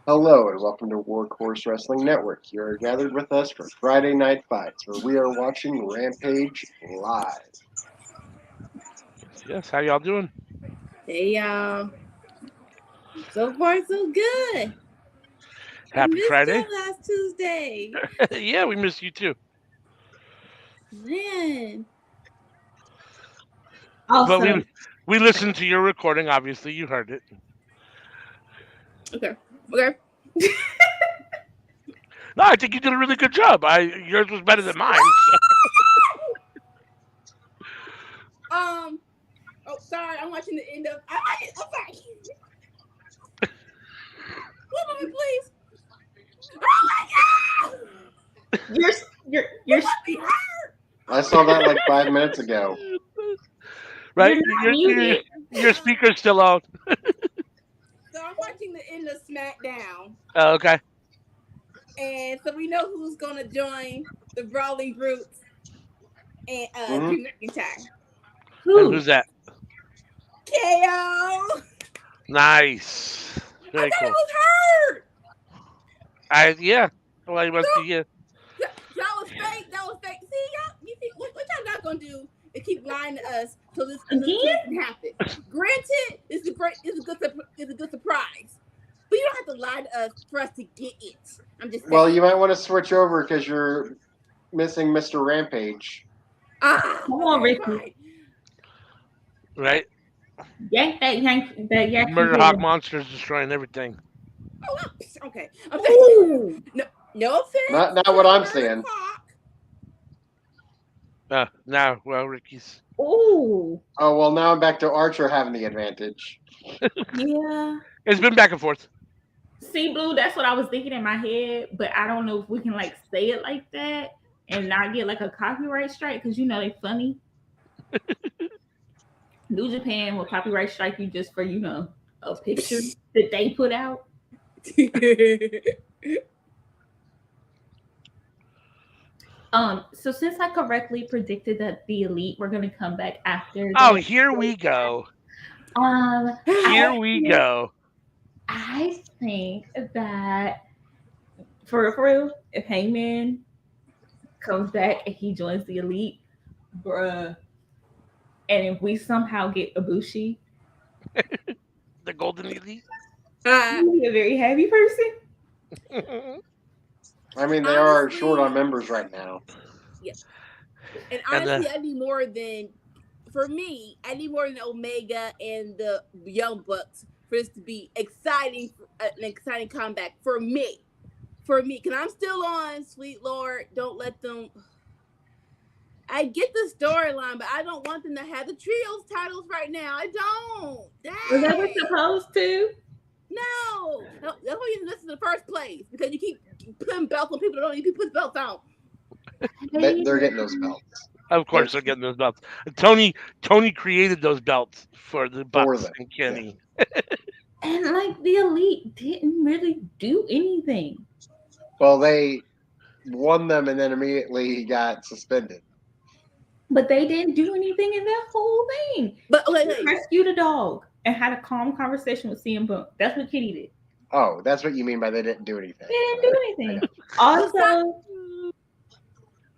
Hello and welcome to Workhorse Wrestling Network. You are gathered with us for Friday Night Fights, where we are watching Rampage live. Yes, how y'all doing? Hey y'all. So far so good. I Happy missed Friday. y'all last Tuesday. Yeah, we missed you too. Man. But Also, we listened to your recording. Obviously, you heard it. Okay. Okay. No, I think you did a really good job. Yours was better than mine. So. Oh sorry, I'm watching the end of I'm sorry. One moment, please. Oh my god! you're Let me hurt! I saw that like 5 minutes ago. Right? not Your muted. your speaker's still on. So I'm watching the end of SmackDown. Oh, okay. And so we know who's gonna join the Brawling Brutes and hmm Drew McIntyre. And Who? who's that? KO! Nice. I Very thought he cool. was hurt! Yeah. Well, he must be here. That was fake. That was fake. See, y'all, you see, what y'all not gonna do is keep lying to us till this Again? can happen. Granted, it's a good surprise, but you don't have to lie to us for us to get it. I'm just Well, saying. you might want to switch over because you're missing Mr. Rampage. Come on, Okay, Ricky. fine. Right? Yank that Murder Yankee Hawk head. Monster's destroying everything. Okay. I'm saying. Ooh. No offense Not to what I'm Murder saying. Hawk. Now, well, Ricky's. Ooh. Oh, well, now I'm back to Archer having the advantage. Yeah. It's been back and forth. See, Blue, that's what I was thinking in my head, but I don't know if we can like say it like that and not get like a copyright strike because you know they funny. New Japan will copyright strike you just for a picture that they put out. So since I correctly predicted that the elite were gonna come back after Oh, the here we go. I Here we think go. I think that for real, if Hangman comes back and he joins the elite, bruh, and if we somehow get Ibushi, The Golden Elite. I'm gonna be a very happy person. I mean, they are short on Honestly, members right now. yeah. And And honestly, I need more than for me. I need more than Omega and the Young Bucks for this to be exciting, an exciting comeback for me. For me, because I'm still on Sweet Lord. Don't let them. I get the storyline, but I don't want them to have the trios titles right now. I don't. Was that we're Dang. supposed to? No. That's why you listen in the first place because you keep putting belts on people that don't need to put belts on. They're getting those belts of course, they're getting those belts. Tony created those belts for the for Bucks them. and Yeah. Kenny. And like the elite didn't really do anything. Well, they won them and then immediately got suspended. But they didn't do anything in that whole thing. But okay, Kitty rescued a dog and had a calm conversation with CM Punk. That's what Kitty did. Oh, that's what you mean by they didn't do anything. They didn't Okay. do I anything. got you. Also,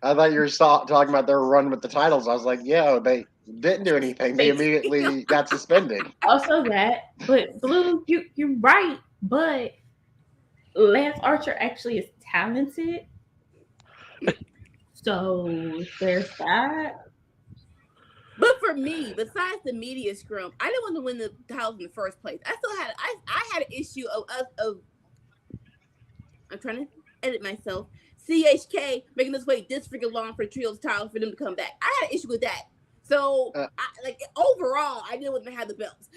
I thought you were talking about their run with the titles. I was like, yeah, they didn't do anything. They immediately got suspended. but Blue, you're right. But Lance Archer actually is talented. So there's that. But for me, besides the media scrum, I didn't want to win the titles in the first place. I still had I had an issue of us of I'm trying to edit myself. CHK making us wait this freaking long for trios titles for them to come back. I had an issue with that. So Uh, overall, I didn't want to have the belts.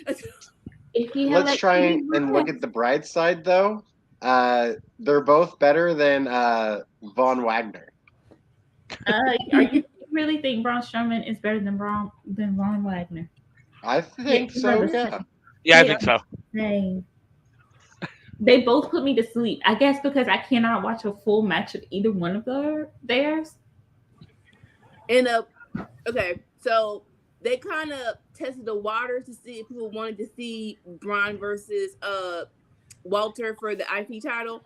If you have let's that try TV and look brand, at the bright side, though. They're both better than Von Wagner. are you really think Braun Strowman is better than Ron Wagner? I They think are so, the yeah. same. Yeah, I They are think so. the same. They both put me to sleep. I guess because I cannot watch a full match of either one of theirs. And okay, so they kind of tested the waters to see if people wanted to see Braun versus Walter for the IC title.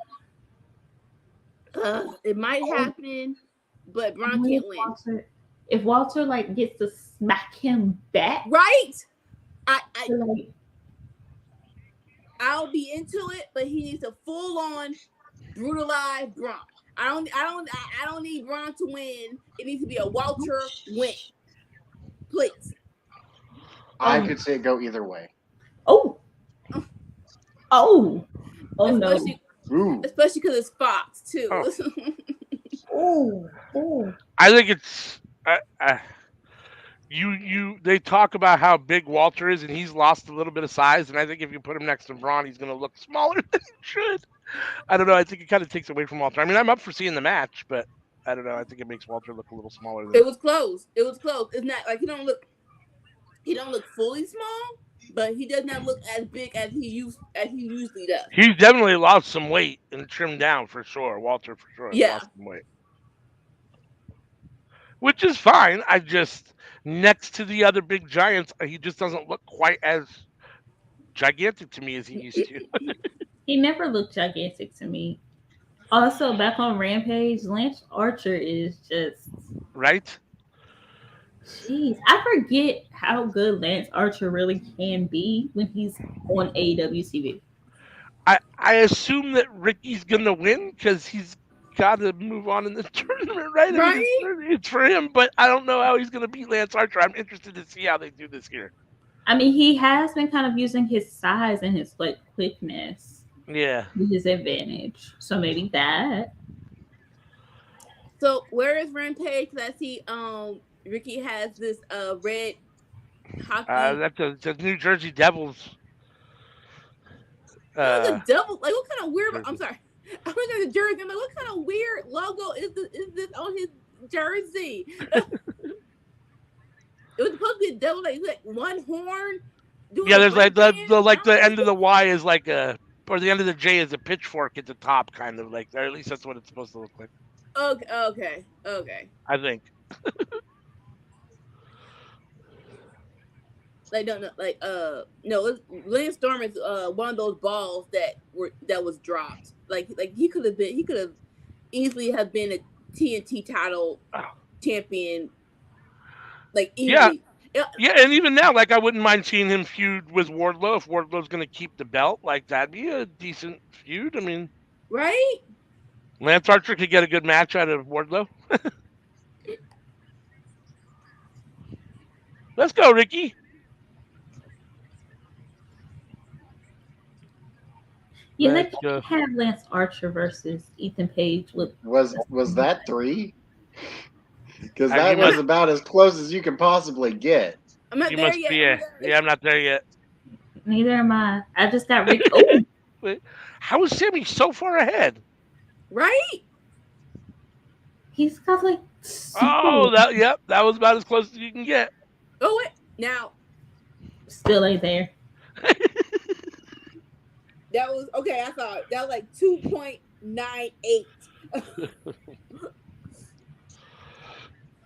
It might happen, but Braun can't win. If Walter like gets to smack him back, right? like, I'll be into it, but he needs to full on brutalize Braun. I don't need Braun to win. It needs to be a Walter win, please. I could see it go either way. Oh especially, no! Especially because it's Fox too. I think it's They talk about how big Walter is, and he's lost a little bit of size. And I think if you put him next to Braun, he's going to look smaller than he should. I don't know. I think it kind of takes away from Walter. I mean, I'm up for seeing the match, but I don't know. I think it makes Walter look a little smaller. It was close. It's not like he don't look fully small, but he does not look as big as he usually does. He's definitely lost some weight and trimmed down for sure. Walter for sure. Yeah. Lost some weight. Which is fine. I just, next to the other big giants, he just doesn't look quite as gigantic to me as he used to. He never looked gigantic to me. Also, back on Rampage, Lance Archer is just... Right? Jeez, I forget how good Lance Archer really can be when he's on AEW TV. I assume that Ricky's going to win because he's got to move on in the tournament, right? Right? I mean, it's for him, but I don't know how he's going to beat Lance Archer. I'm interested to see how they do this here. I mean, he has been kind of using his size and his quickness to his advantage. So maybe that. So where is Rampage? Because I see Ricky has this red hockey. That's the New Jersey Devils. A devil? Like what kind of weird? Jersey. I'm sorry. I'm looking at the jersey. I'm like, what kind of weird logo is this on his jersey? It was supposed to be a devil, like one horn. There's like the end of the Y is like or the end of the J is a pitchfork at the top, kind of like, or at least that's what it's supposed to look like. Okay. I think. No, Lance Storm is one of those balls that was dropped. Like he could have easily have been a TNT title champion. Like easily. Yeah, and even now, like I wouldn't mind seeing him feud with Wardlow if Wardlow's going to keep the belt. Like that'd be a decent feud. I mean, right? Lance Archer could get a good match out of Wardlow. Let's go, Ricky. Yeah, they can't have Lance Archer versus Ethan Page. Was that 3? Because that was about as close as you can possibly get. I'm not there yet. I'm not there yet. Neither am I. I just got Ricky. Oh. Wait, how is Sammy so far ahead? Right? He's got like... that was about as close as you can get. Oh, wait. Now. Still ain't there. That was, okay, I thought. That was like 2.98.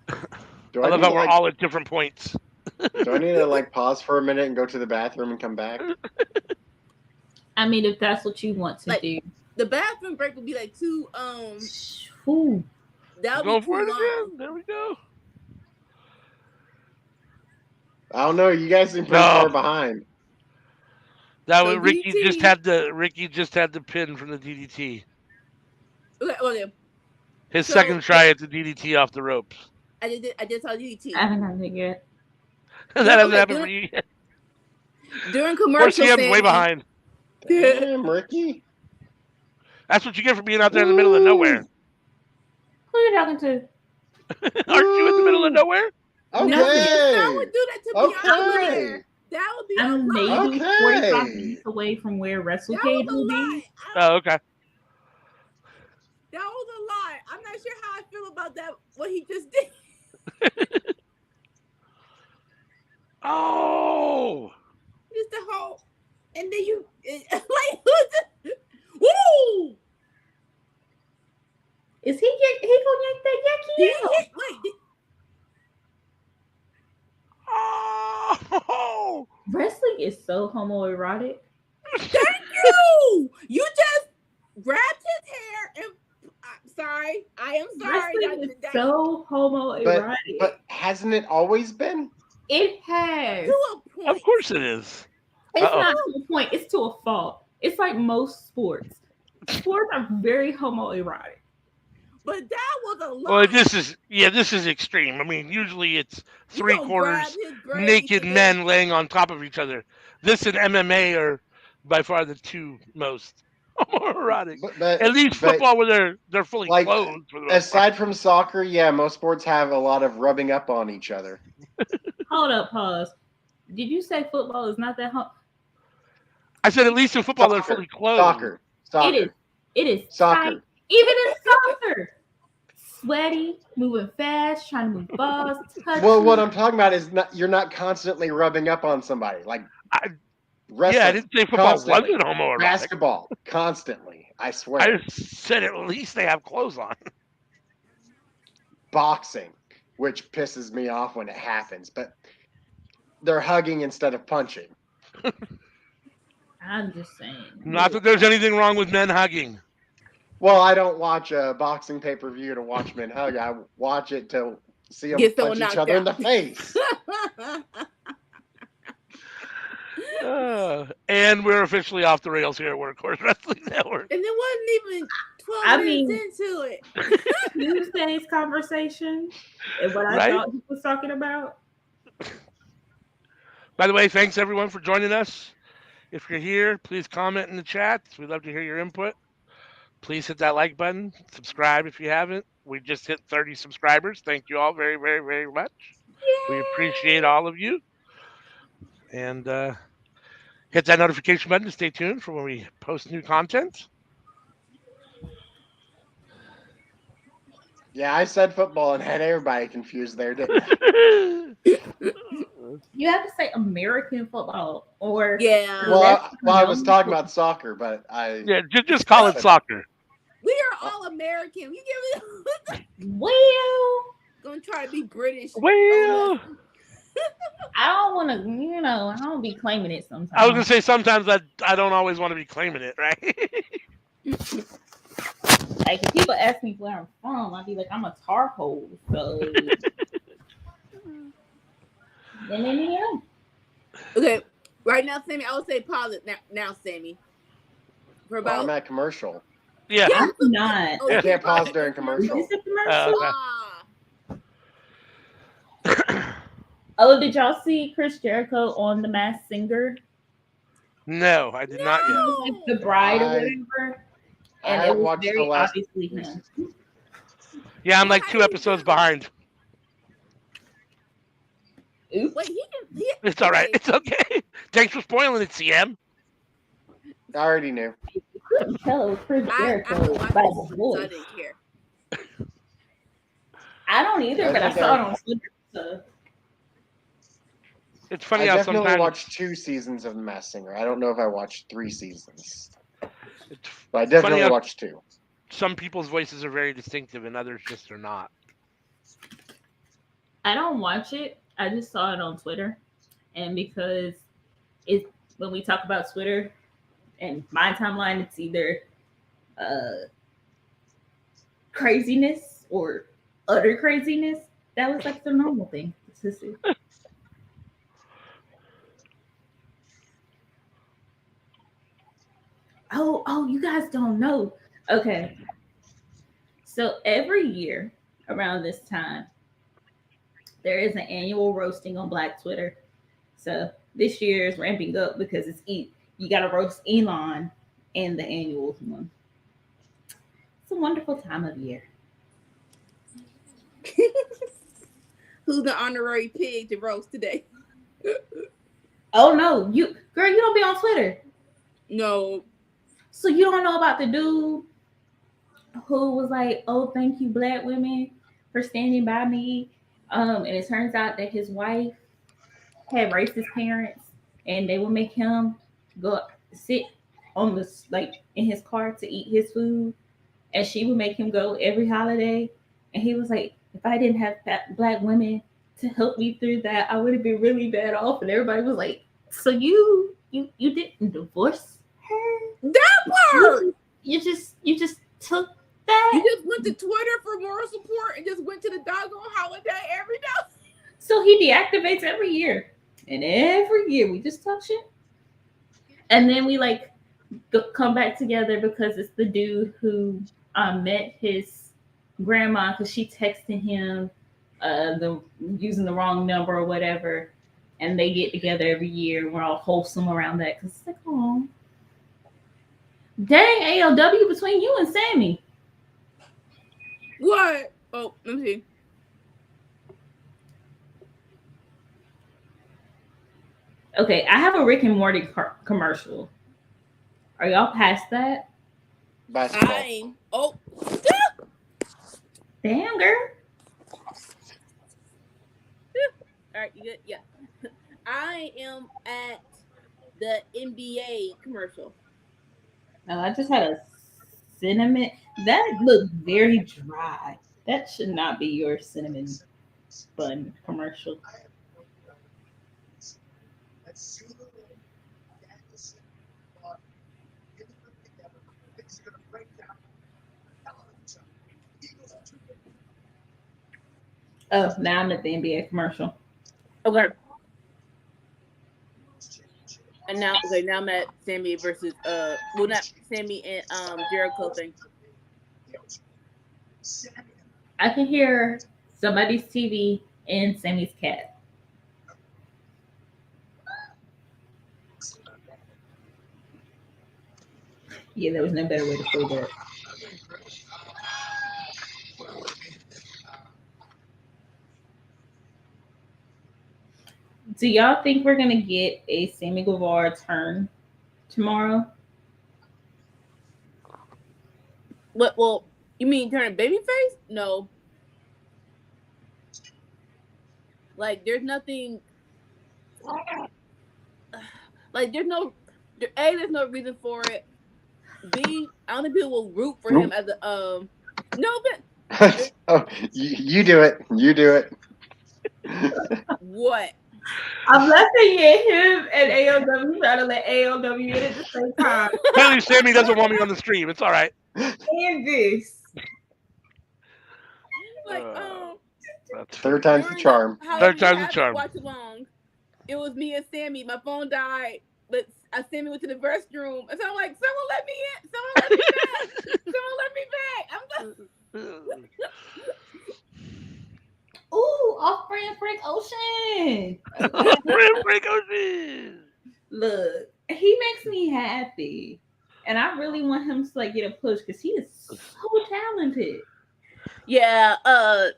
I love how we're all at different points. Do I need to pause for a minute and go to the bathroom and come back? I mean, if that's what you want to do. The bathroom break would be like 2. Ooh. That would be too long. There we go. I don't know. You guys seem pretty far behind. That was Ricky just had the pin from the DDT. Okay. His second try at the DDT off the ropes. I did saw DDT. I haven't done it yet. That hasn't happened for you yet. During commercial, CM's way behind. Damn, Ricky. That's what you get for being out there in the middle of nowhere. Who are you talking to? Aren't you in the middle of nowhere? Okay. No, I would do that to me out there. That would be I'm maybe 45 minutes away from where WrestleCade will be. Oh, okay. That was a lie. I'm not sure how I feel about that, what he just did. Oh! Just the whole, and then you, woo! Is he gonna yank that yucky? Wait. Oh! Wrestling is so homoerotic. Thank You just grabbed his hair and I'm sorry. I am sorry. Wrestling is so homoerotic. But hasn't it always been? It has. To a point. Of course it is. It's Uh-oh. not to a point. It's to a fault. It's like most sports. Sports are very homoerotic. But that was a lie. Well, this is extreme. I mean, usually it's You gonna 3/4 grab his braids naked and men laying on top of each other. This and MMA are by far the two most homoerotic. But At least football, where they're fully like, clothed. For the most part. aside from soccer, yeah, most sports have a lot of rubbing up on each other. Hold up, pause. Did you say football is not that hot? I said at least in football they're fully clothed. Soccer. It is Soccer. tight. Even in soccer. Sweaty, moving fast, trying to move balls. Well, what I'm talking about is you're not constantly rubbing up on somebody. Like wrestling, I didn't say football wasn't homoerotic. Basketball, constantly. I swear. I said at least they have clothes on. Boxing, which pisses me off when it happens, but they're hugging instead of punching. I'm just saying. Not that there's anything wrong with men hugging. Well, I don't watch a boxing pay-per-view to watch men hug. I watch it to see them punch each other in the face. And we're officially off the rails here at Workhorse Wrestling Network. And it wasn't even 12 minutes into it. Tuesday's conversation and what I thought he was talking about. By the way, thanks everyone for joining us. If you're here, please comment in the chat. We'd love to hear your input. Please hit that like button. Subscribe if you haven't. We just hit 30 subscribers. Thank you all very, very, very much. Yay! We appreciate all of you. And hit that notification button to stay tuned for when we post new content. Yeah, I said football and had everybody confused there, didn't I? You have to say American football or Well, I was talking about soccer, but just call it soccer. We are all American. You give me well, gonna try to be British. Well, I don't want to. I don't be claiming it sometimes. I was gonna say sometimes I don't always want to be claiming it, right? Like if people ask me where I'm from, I'd be like, I'm a Tar Heel. So. Okay, right now, Sammy, I would say pause it now, Sammy. For about I'm at commercial. Yeah, I'm not. You can't pause during commercial. Is this a commercial? Oh, did y'all see Chris Jericho on The Masked Singer? No, I did not yet. The bride or whatever. And it was very obviously him. Yeah, I'm like 2 episodes behind. Oops. Wait, it's all right. It's okay. Thanks for spoiling it, CM. I already knew. You couldn't tell it was Chris Jericho by the voice. I didn't care. I don't either, but I saw it on Twitter. So. It's funny I how definitely sometimes watched 2 seasons of The Masked Singer. I don't know if I watched 3 seasons. But I definitely watched 2. Some people's voices are very distinctive and others just are not. I don't watch it. I just saw it on Twitter. And because when we talk about Twitter and my timeline, it's either craziness or utter craziness. That was like the normal thing to see. Oh, you guys don't know. Okay. So every year around this time, there is an annual roasting on Black Twitter. So this year is ramping up because you got to roast Elon and the annual one. It's a wonderful time of year. Who's the honorary pig to roast today? Oh no, you don't be on Twitter. No. So you don't know about the dude who was like, "Oh, thank you, Black women, for standing by me." And it turns out that his wife had racist parents, and they would make him go sit on in his car to eat his food, and she would make him go every holiday. And he was like, "If I didn't have Black women to help me through that, I would have been really bad off." And everybody was like, "So you didn't divorce That part. You just took that. You just went to Twitter for moral support and just went to the doggone holiday every day. So he deactivates every year, and every year we just talk shit, and then we like come back together because it's the dude who met his grandma because she texted him using the wrong number or whatever, and they get together every year. We're all wholesome around that because it's like, oh, dang, ALW between you and Sammy. What? Oh, let me see. Okay, I have a Rick and Morty commercial. Are y'all past that? Basketball. Oh. Damn, girl. All right, you good? Yeah. I am at the NBA commercial. No, I just had a cinnamon. That looked very dry. That should not be your cinnamon bun commercial. Oh, now I'm at the NBA commercial. Okay. And now I'm at Sammy versus not Sammy and Jericho thing. I can hear somebody's TV and Sammy's cat. Yeah, there was no better way to say that. Do y'all think we're gonna get a Sammy Guevara turn tomorrow? What? Well, you mean turn babyface? No. Like, there's nothing. Like, there's no reason for it. B, I don't think people will root for him as a No, but oh, you do it. You do it. What? I'm laughing at him and AOW trying to let AOW in at the same time. Clearly, Sammy doesn't want me on the stream. It's all right. And this. Like, third time's the charm. Third time's the charm. Watch along. It was me and Sammy. My phone died, but Sammy went to the restroom, and so I'm like, "Someone let me in! Someone let me back! Someone let me back!" I'm like, ooh, off brand Frank Ocean. Frank Ocean. Look, he makes me happy, and I really want him to like get a push because he is so talented. Yeah, I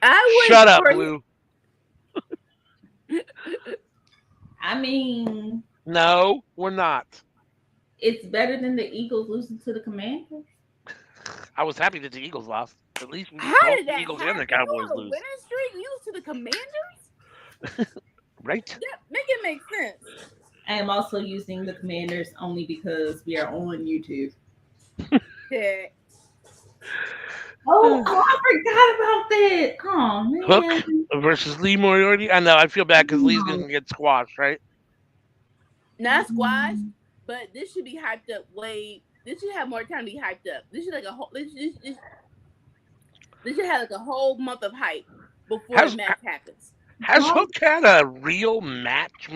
would. Shut up, Blue. I mean, no, we're not. It's better than the Eagles losing to the Commanders. I was happy that the Eagles lost. At least we How did the Eagles and the Cowboys lose. Winning streak, you lose to the Commanders, right? Yeah, make it make sense. I am also using the Commanders only because we are on YouTube. Yeah. Oh, I forgot about that. Oh, man. Hook versus Lee Moriarty. I know. I feel bad because Lee's going to get squashed, right? Not squashed, but this should be hyped up way. This should have more time to be hyped up. This should like a whole. This should have like a whole month of hype before the match happens. Has Hook had a real match?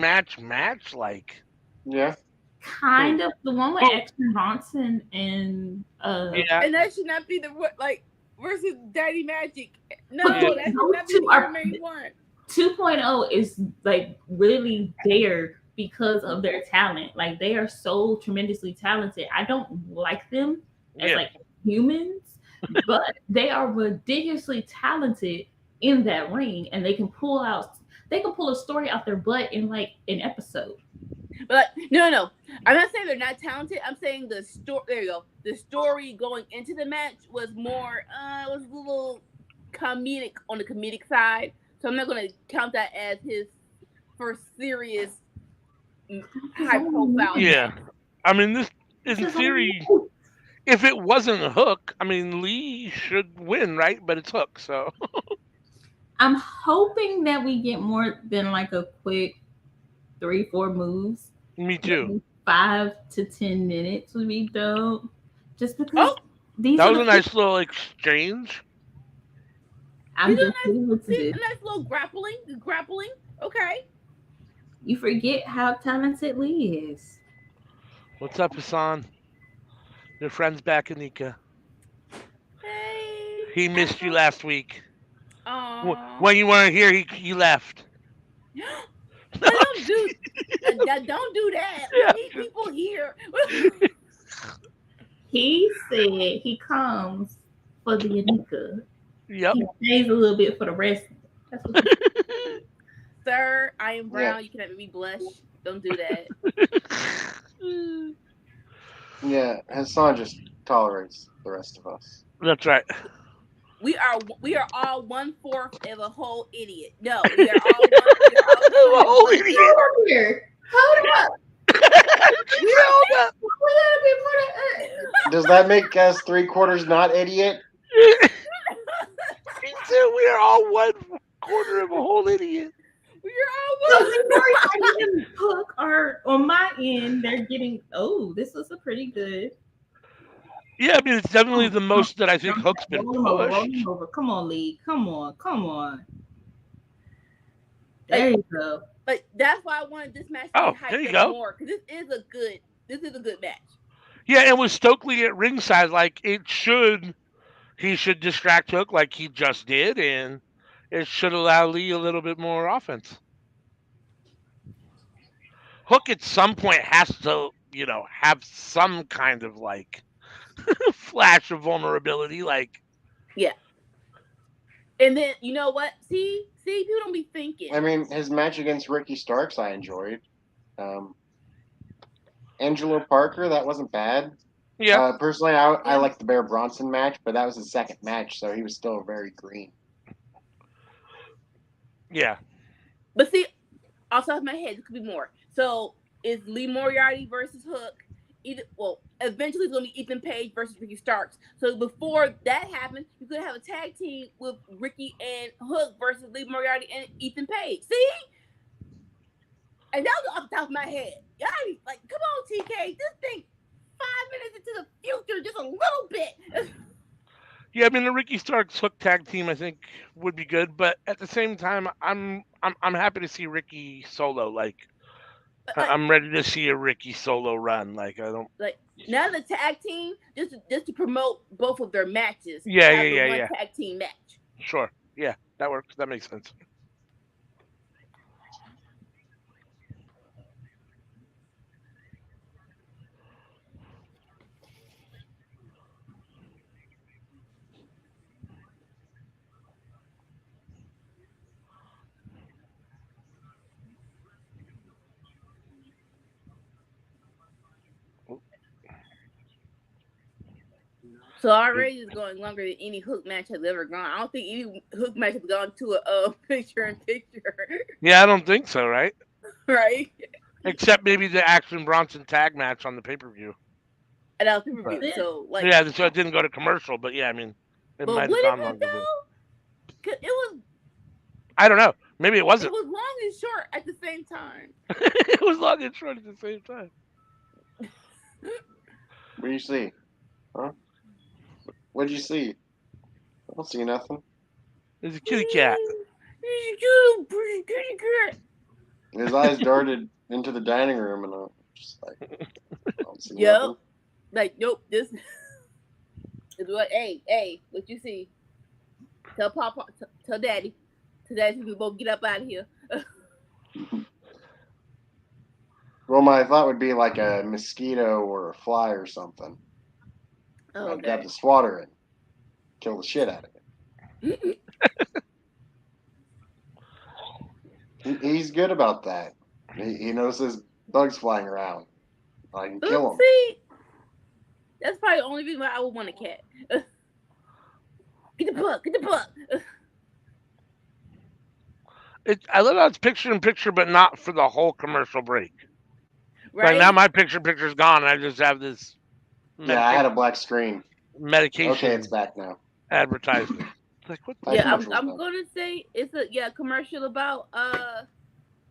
Like, yeah, kind of the one with Exton Bronson and yeah, and that should not be the like versus Daddy Magic. No, that should not be the main one. 2.0 is like really there because of their talent. Like they are so tremendously talented. I don't like them as like humans, but they are ridiculously talented in that ring, and they can pull a story out their butt in like an episode. But no, I'm not saying they're not talented. I'm saying the story. There you go. The story going into the match was more, was a little comedic on the comedic side. So I'm not going to count that as his first serious high profile. Yeah, I mean, this in theory, if it wasn't Hook, I mean, Lee should win, right? But it's Hook, so. I'm hoping that we get more than like a quick 3-4 moves. Me too. 5 to 10 minutes would be dope. Just because these That are was the a nice little exchange. I'm These are just able to See, do. a nice little grappling. Okay. You forget how talented Lee is. What's up, Hassan? Your friend's back, Anika. Hey. He missed you last week. Aww. When you weren't here, he left. Don't do that. Yeah. We need people here. He said he comes for the Anika. Yep. He pays a little bit for the rest. That's what he said. Sir, I am brown. Yeah. You cannot make me blush. Don't do that. Yeah, Hassan just tolerates the rest of us. That's right. We are all 1/4 of a whole idiot. No, we are all one. A whole idiot. Hold here. Hold up. Does that make us 3/4 not idiot? He said we are all 1/4 of a whole idiot. We are all So Leroy and Hook are on my end. They're getting. Oh, this was a pretty good. Yeah, I mean it's definitely the most that I think Hook's been Roll pushed. him over. Come on, Lee. Come on. There you go. But that's why I wanted this match to be there you hyped go. up more, because this is a good match. Yeah, and with Stokely at ringside, like he should distract Hook like he just did, and it should allow Lee a little bit more offense. Hook at some point has to, have some kind of like flash of vulnerability, like. Yeah. And then you know what? See, people don't be thinking. I mean, his match against Ricky Starks, I enjoyed. Angelo Parker, that wasn't bad. Yeah. Personally, I like the Bear Bronson match, but that was his second match, so he was still very green. Yeah. But see, off the top of my head, it could be more. So is Lee Moriarty versus Hook? Eventually it's going to be Ethan Page versus Ricky Starks. So before that happens, you could have a tag team with Ricky and Hook versus Lee Moriarty and Ethan Page. See? And that was off the top of my head. Y'all like, come on, TK, just think 5 minutes into the future, just a little bit. Yeah, I mean the Ricky Starks Hook tag team I think would be good, but at the same time I'm happy to see Ricky solo. Like I'm ready to see a Ricky solo run. Like I don't like now the tag team just to promote both of their matches. Yeah. Tag team match. Sure. Yeah, that works. That makes sense. So already is going longer than any Hook match has ever gone. I don't think any Hook match has gone to a picture-in-picture. Yeah, I don't think so, right? Right? Except maybe the Action Bronson tag match on the pay-per-view. And that was pay-per-view, so like yeah, so it didn't go to commercial, but yeah, I mean, it might have gone longer. It was. I don't know. Maybe it wasn't. It was long and short at the same time. It was long and short at the same time. What do you see? Huh? What did you see? I don't see nothing. There's a kitty cat. Pretty kitty cat. His eyes darted into the dining room, and I'm just like, I don't see nothing. Like, nope, this is what, hey, what you see? Tell Papa, tell Daddy. Tell Daddy we both get up out of here. Well, my thought would be like a mosquito or a fly or something. Oh, I'd grab the swatter and kill the shit out of it. He's good about that. He knows there's bugs flying around. I can kill them. See, that's probably the only reason why I would want a cat. Get the bug. I love how it's picture-in-picture, but not for the whole commercial break. Right? Like now my picture-in-picture's gone, and I just have this. Yeah, I had a black screen. Medication. Okay, it's back now. Advertisement. Like what? Yeah, I'm gonna say it's a commercial about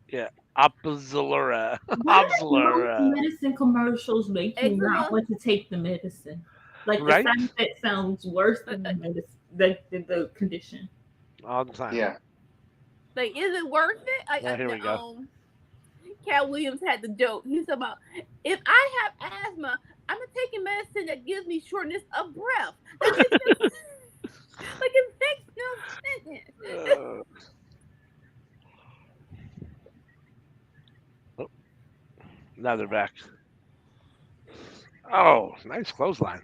Yeah. Opzalura. Why do most Opzalura. medicine commercials make you not Eczema. want to take the medicine? Like the Right? side effect sounds worse than the medicine, the condition. All the time. Yeah. Like, is it worth it? Oh, here we go. Cat Williams had the joke. He's about, if I have asthma, I'm taking medicine that gives me shortness of breath. That makes no sense. Like, it makes no sense. Oh, now they're back. Oh, nice clothesline.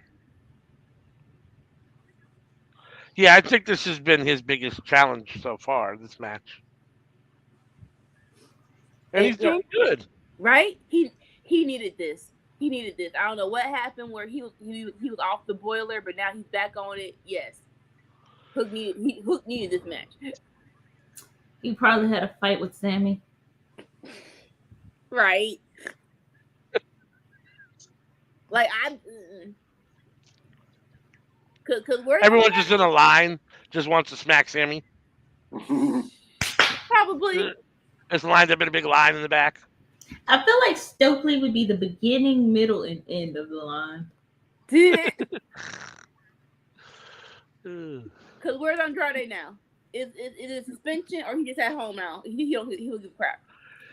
Yeah, I think this has been his biggest challenge so far, this match. And he's doing good. Right? He needed this. He needed this. I don't know what happened where he was off the boiler, but now he's back on it. Yes. Hook needed this match. He probably had a fight with Sammy. Right. Like cause everyone's just in a line, just wants to smack Sammy. Probably. It's lined up in a big line in the back. I feel like Stokely would be the beginning, middle, and end of the line. Cause where's Andrade now? Is it suspension or he just at home now? He will give crap.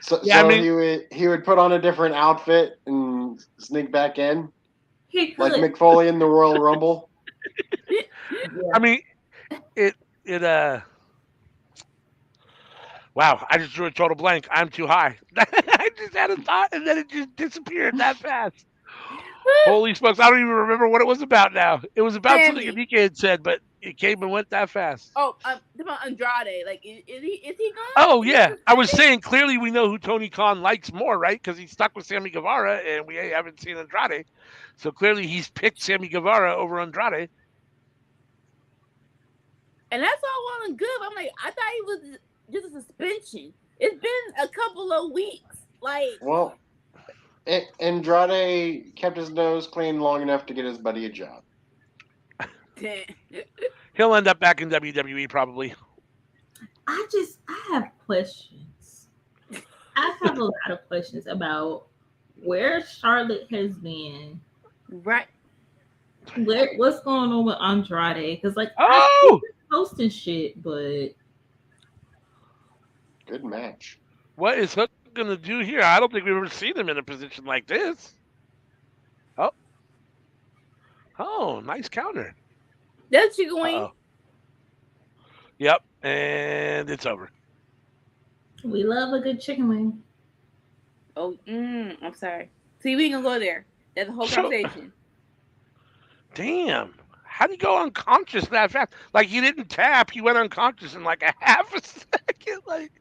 So, Yeah, so I mean, he would put on a different outfit and sneak back in, He like could. Mick Foley in the Royal Rumble. Yeah. I mean, wow, I just drew a total blank. I'm too high. I just had a thought and then it just disappeared that fast. Holy smokes, I don't even remember what it was about now. It was about something Annika had said, but it came and went that fast. Oh, about Andrade. Like, is he gone? Oh, yeah. I was saying, clearly we know who Tony Khan likes more, right? Because he's stuck with Sammy Guevara, and we haven't seen Andrade. So clearly he's picked Sammy Guevara over Andrade. And that's all well and good. I'm like, I thought he was just a suspension. It's been a couple of weeks. Like, well, Andrade kept his nose clean long enough to get his buddy a job. He'll end up back in WWE probably. I have questions. I have a lot of questions about where Charlotte has been. Right. What's going on with Andrade? Because posting shit, but good match. What is Hook gonna do here? I don't think we've ever seen him in a position like this. Oh, nice counter. That's you going. Yep, and it's over. We love a good chicken wing. Oh, I'm sorry. See, we ain't gonna go there. That's a whole conversation. Damn. How did he go unconscious that fast? Like, he didn't tap. He went unconscious in like a half a second. Like,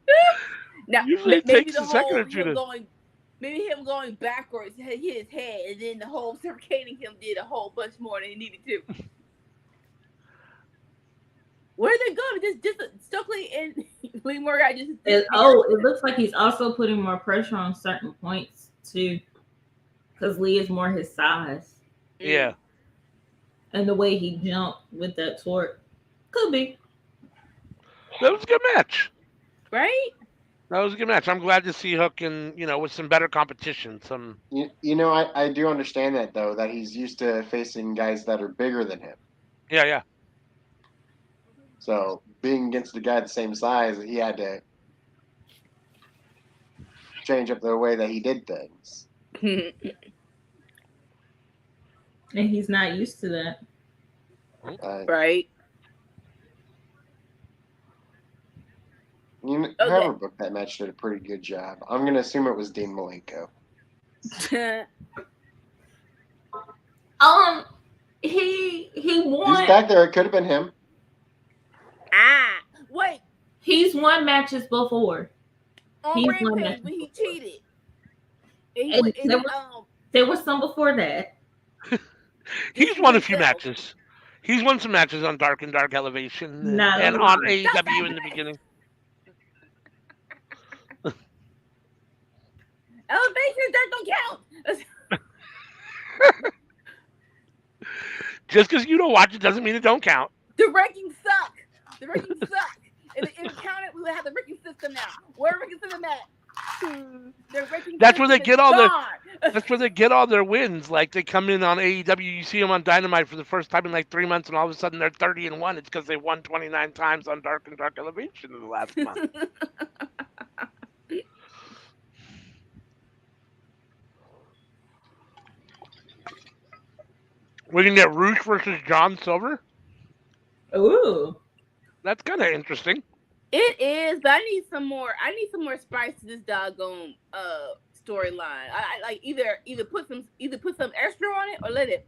now, usually it takes a second or two to... Maybe him going backwards hit his head, and then the whole suffocating him did a whole bunch more than he needed to. Where are they going? Just Stokely and Lee Morgan just. It looks like he's also putting more pressure on certain points too, because Lee is more his size. Yeah. And the way he jumped with that torque could be. That was a good match, right? That was a good match. I'm glad to see Hook in, with some better competition. I do understand that though, that he's used to facing guys that are bigger than him. Yeah. So being against a guy the same size, he had to change up the way that he did things. And he's not used to that. Right. Whoever booked that match did a pretty good job. I'm going to assume it was Dean Malenko. He won. He's back there. It could have been him. Wait. He's won matches before. On Rampage, but he cheated. There was some before that. He's won a few matches. He's won some matches on Dark and Dark Elevation and on AEW in the beginning. Elevation don't count. Just because you don't watch it doesn't mean it don't count. The rankings suck. And if it counted, we would have the ranking system now. Where ranking system at? Their ranking That's where they system get is all their. gone. That's where they get all their wins. Like they come in on AEW, you see them on Dynamite for the first time in like 3 months, and all of a sudden they're 30-1. It's because they won 29 times on Dark and Dark Elevation in the last month. We can get Roosh versus John Silver. Ooh. That's kind of interesting. It is, but I need some more spice to this doggone storyline. I like either put some extra on it or let it.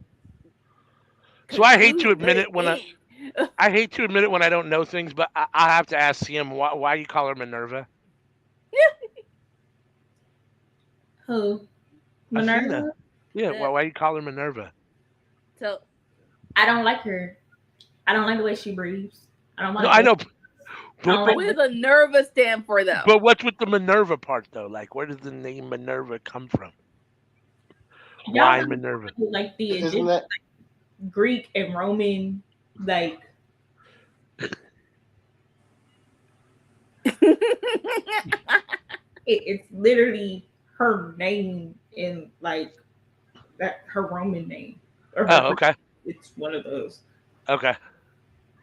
So I hate to admit it when I hate to admit it when I don't know things, but I have to ask CM why you call her Minerva. Who? Minerva? Athena. Yeah, why you call her Minerva? So I don't like her. I don't like the way she breathes. I don't like. No, I know. What does the Minerva stand for, though? But what's with the Minerva part, though? Like, where does the name Minerva come from? Why Minerva? Like the Isn't that Greek and Roman, like. It's literally her name in like that her Roman name. Or her okay. It's one of those. Okay.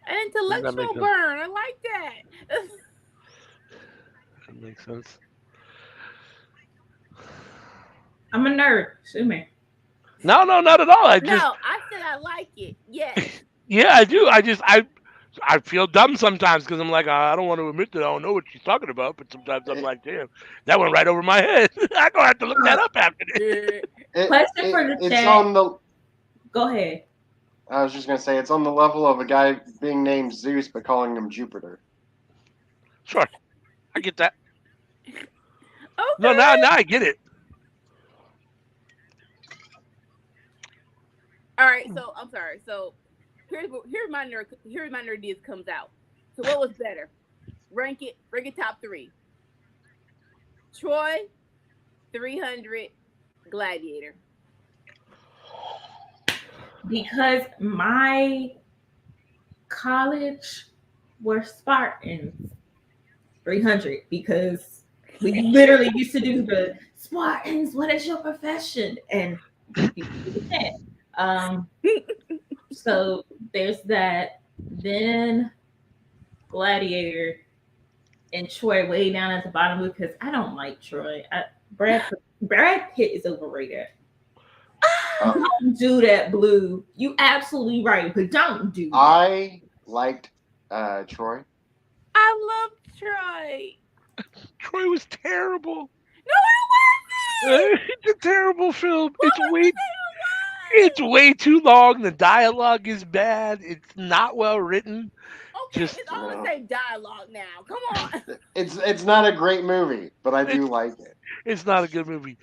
An intellectual burn. I like that. That makes sense. I'm a nerd. Sue me. No, not at all. I said I like it. Yes. Yeah, I do. I feel dumb sometimes because I'm like, I don't want to admit that I don't know what she's talking about, but sometimes I'm like, damn, that went right over my head. I'm gonna have to look that up after this. Question for the it's chat. on the. Go ahead. I was just gonna say it's on the level of a guy being named Zeus but calling him Jupiter. Sure, I get that. Okay. No, now I get it. All right, so I'm sorry. So here's my nerd comes out. So what was better? Rank it top 3. Troy, 300, Gladiator. Because my college were Spartans, 300. Because we literally used to do the Spartans. What is your profession? And so there's that. Then Gladiator and Troy way down at the bottom because I don't like Troy. Brad Pitt is overrated. Don't do that, Blue. You absolutely right, but don't do that. I liked Troy. I love Troy. Troy was terrible. No, it wasn't. It's a terrible film. It's way too long. The dialogue is bad. It's not well written. Okay, it's all the same dialogue now. Come on. It's not a great movie, but I do like it. It's not a good movie.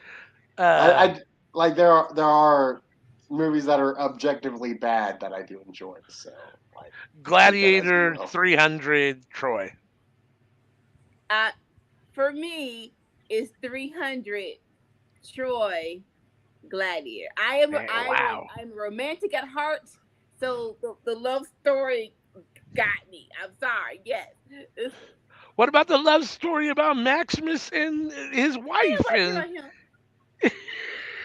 I like there are movies that are objectively bad that I do enjoy. So like Gladiator, 300, Troy. For me, it's 300, Troy, Gladiator. I'm romantic at heart, so the love story got me. I'm sorry. Yes. What about the love story about Maximus and his wife?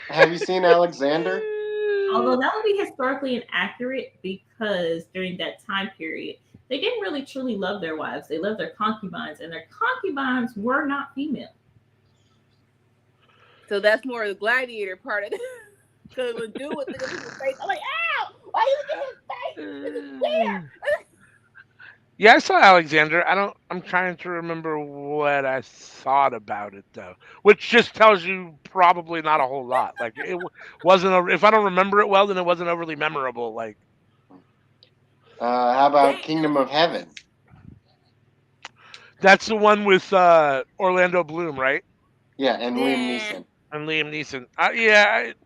Have you seen Alexander? Although that would be historically inaccurate because during that time period, they didn't really truly love their wives. They loved their concubines, and their concubines were not female. So that's more of the Gladiator part of it. Because when dude was looking at his face, I'm like, ow! Why you looking at his face? This is weird. Yeah, I saw Alexander. I'm trying to remember what I thought about it though, which just tells you probably not a whole lot. Like it wasn't. If I don't remember it well, then it wasn't overly memorable. Like, how about Kingdom of Heaven? That's the one with Orlando Bloom, right? Yeah, and Liam Neeson. And Liam Neeson.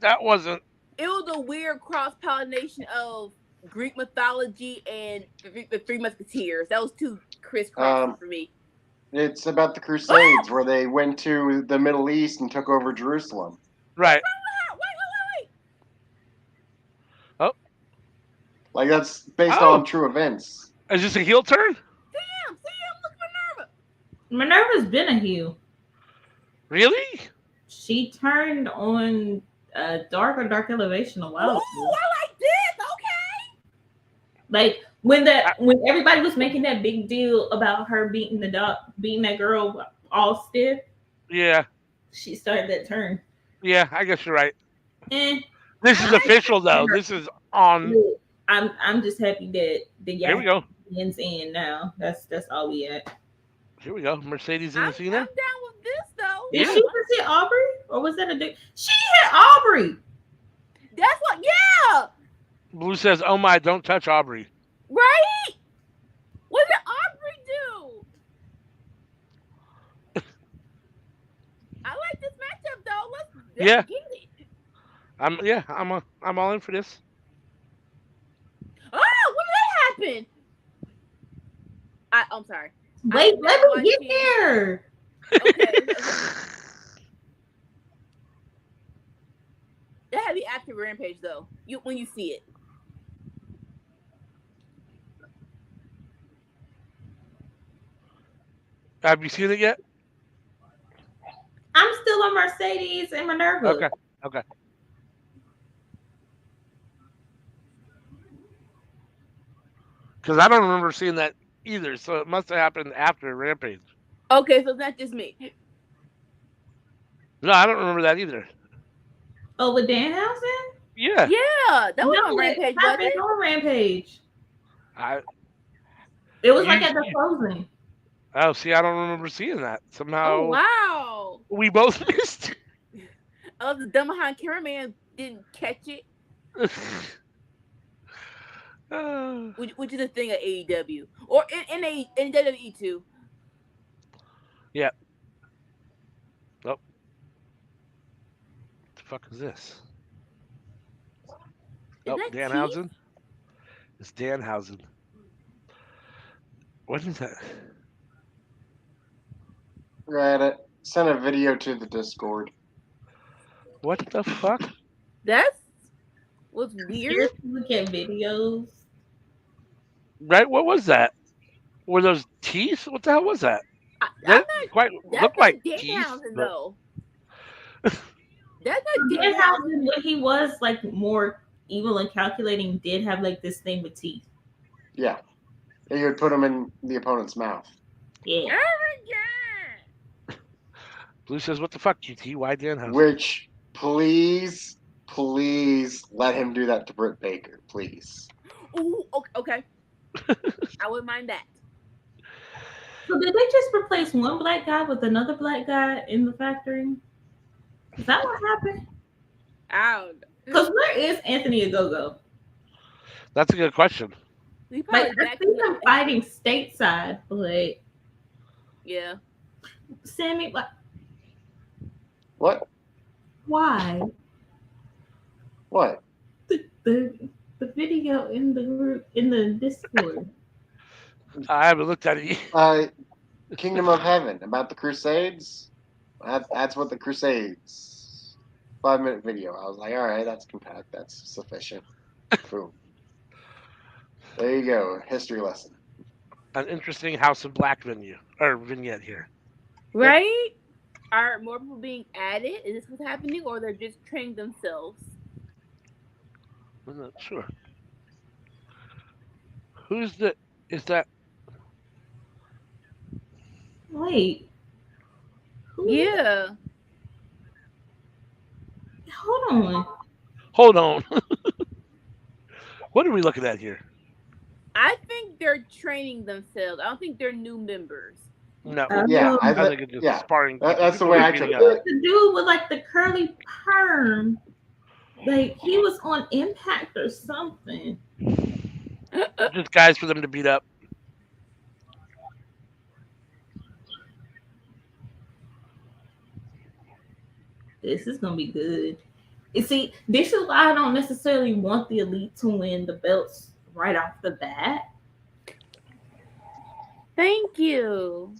That wasn't. It was a weird cross-pollination of Greek mythology and the Three Musketeers. That was too crisscross for me. It's about the Crusades where they went to the Middle East and took over Jerusalem. Right. Wait. Oh. Like that's based on true events. Is this a heel turn? Sam, look at Minerva. Minerva's been a heel. Really? She turned on Dark or Dark Elevation a while Ooh, ago. I like this. Okay. Like when everybody was making that big deal about her beating that girl all stiff, Yeah. she started that turn. Yeah, I guess you're right. Eh, This I is like official though. This is on. look, I'm just happy that the Here we yak go. ends in now. That's all we at. Here we go. Mercedes in I'm the scene. down with this though. Did Yeah. she just hit Aubrey, or was that a dick? She hit Aubrey. That's what. Yeah. Blue says, "Oh my, don't touch Aubrey." Right. What did Aubrey do? I like this matchup though. Let's Yeah. get it. I'm all in for this. Oh, when did that happen? I'm sorry. Wait, let me get there. Okay. That had to be after Rampage though. When you see it. Have you seen it yet? I'm still on Mercedes and Minerva. Okay. Because I don't remember seeing that either, so it must have happened after Rampage. Okay, so it's not just me. No, I don't remember that either. Oh, with Danhausen? Yeah. Yeah, that was on Rampage, It wasn't happened it? on Rampage. I It was like at the closing. Oh, see, I don't remember seeing that. Somehow Oh wow. we both missed. Oh, the dumb behind cameraman didn't catch it, which is a thing at AEW or in WWE too. Yeah. Oh. What the fuck is this? Is that Danhausen? It's Danhausen. What is that? Reddit. Send a video to the Discord. What the fuck? That's what's weird. Look at videos. Right? What was that? Were those teeth? What the hell was that? That didn't quite look like teeth. Danhausen But... though. That's not Danhausen. Danhausen, when he was like more evil and calculating, did have like this thing with teeth. Yeah. And you would put them in the opponent's mouth. Yeah. Blue says, "What the fuck, GT? Why Danhausen?" Which, please let him do that to Britt Baker, please. Ooh, okay. I wouldn't mind that. So did they just replace one black guy with another black guy in the factory? Is that what happened? Because where is Anthony Ogogo? That's a good question. Like, I see him fighting stateside, but yeah. Sammy, What? why? What? The video in the group in the Discord. I haven't looked at it. Kingdom of Heaven about the Crusades. That's what the Crusades. 5-minute video. I was like, all right, that's compact. That's sufficient. Boom. There you go. History lesson. An interesting House of Black vignette here. Right? Are more people being added? Is this what's happening, or they're just training themselves? I'm not sure. Is that? Wait. Yeah. Hold on. What are we looking at here? I think they're training themselves. I don't think they're new members. No. Yeah, I think it's just sparring. That's the way I took it. The dude with like the curly perm, like he was on Impact or something. Just guys for them to beat up. This is gonna be good. You see, this is why I don't necessarily want the Elite to win the belts right off the bat. Thank you.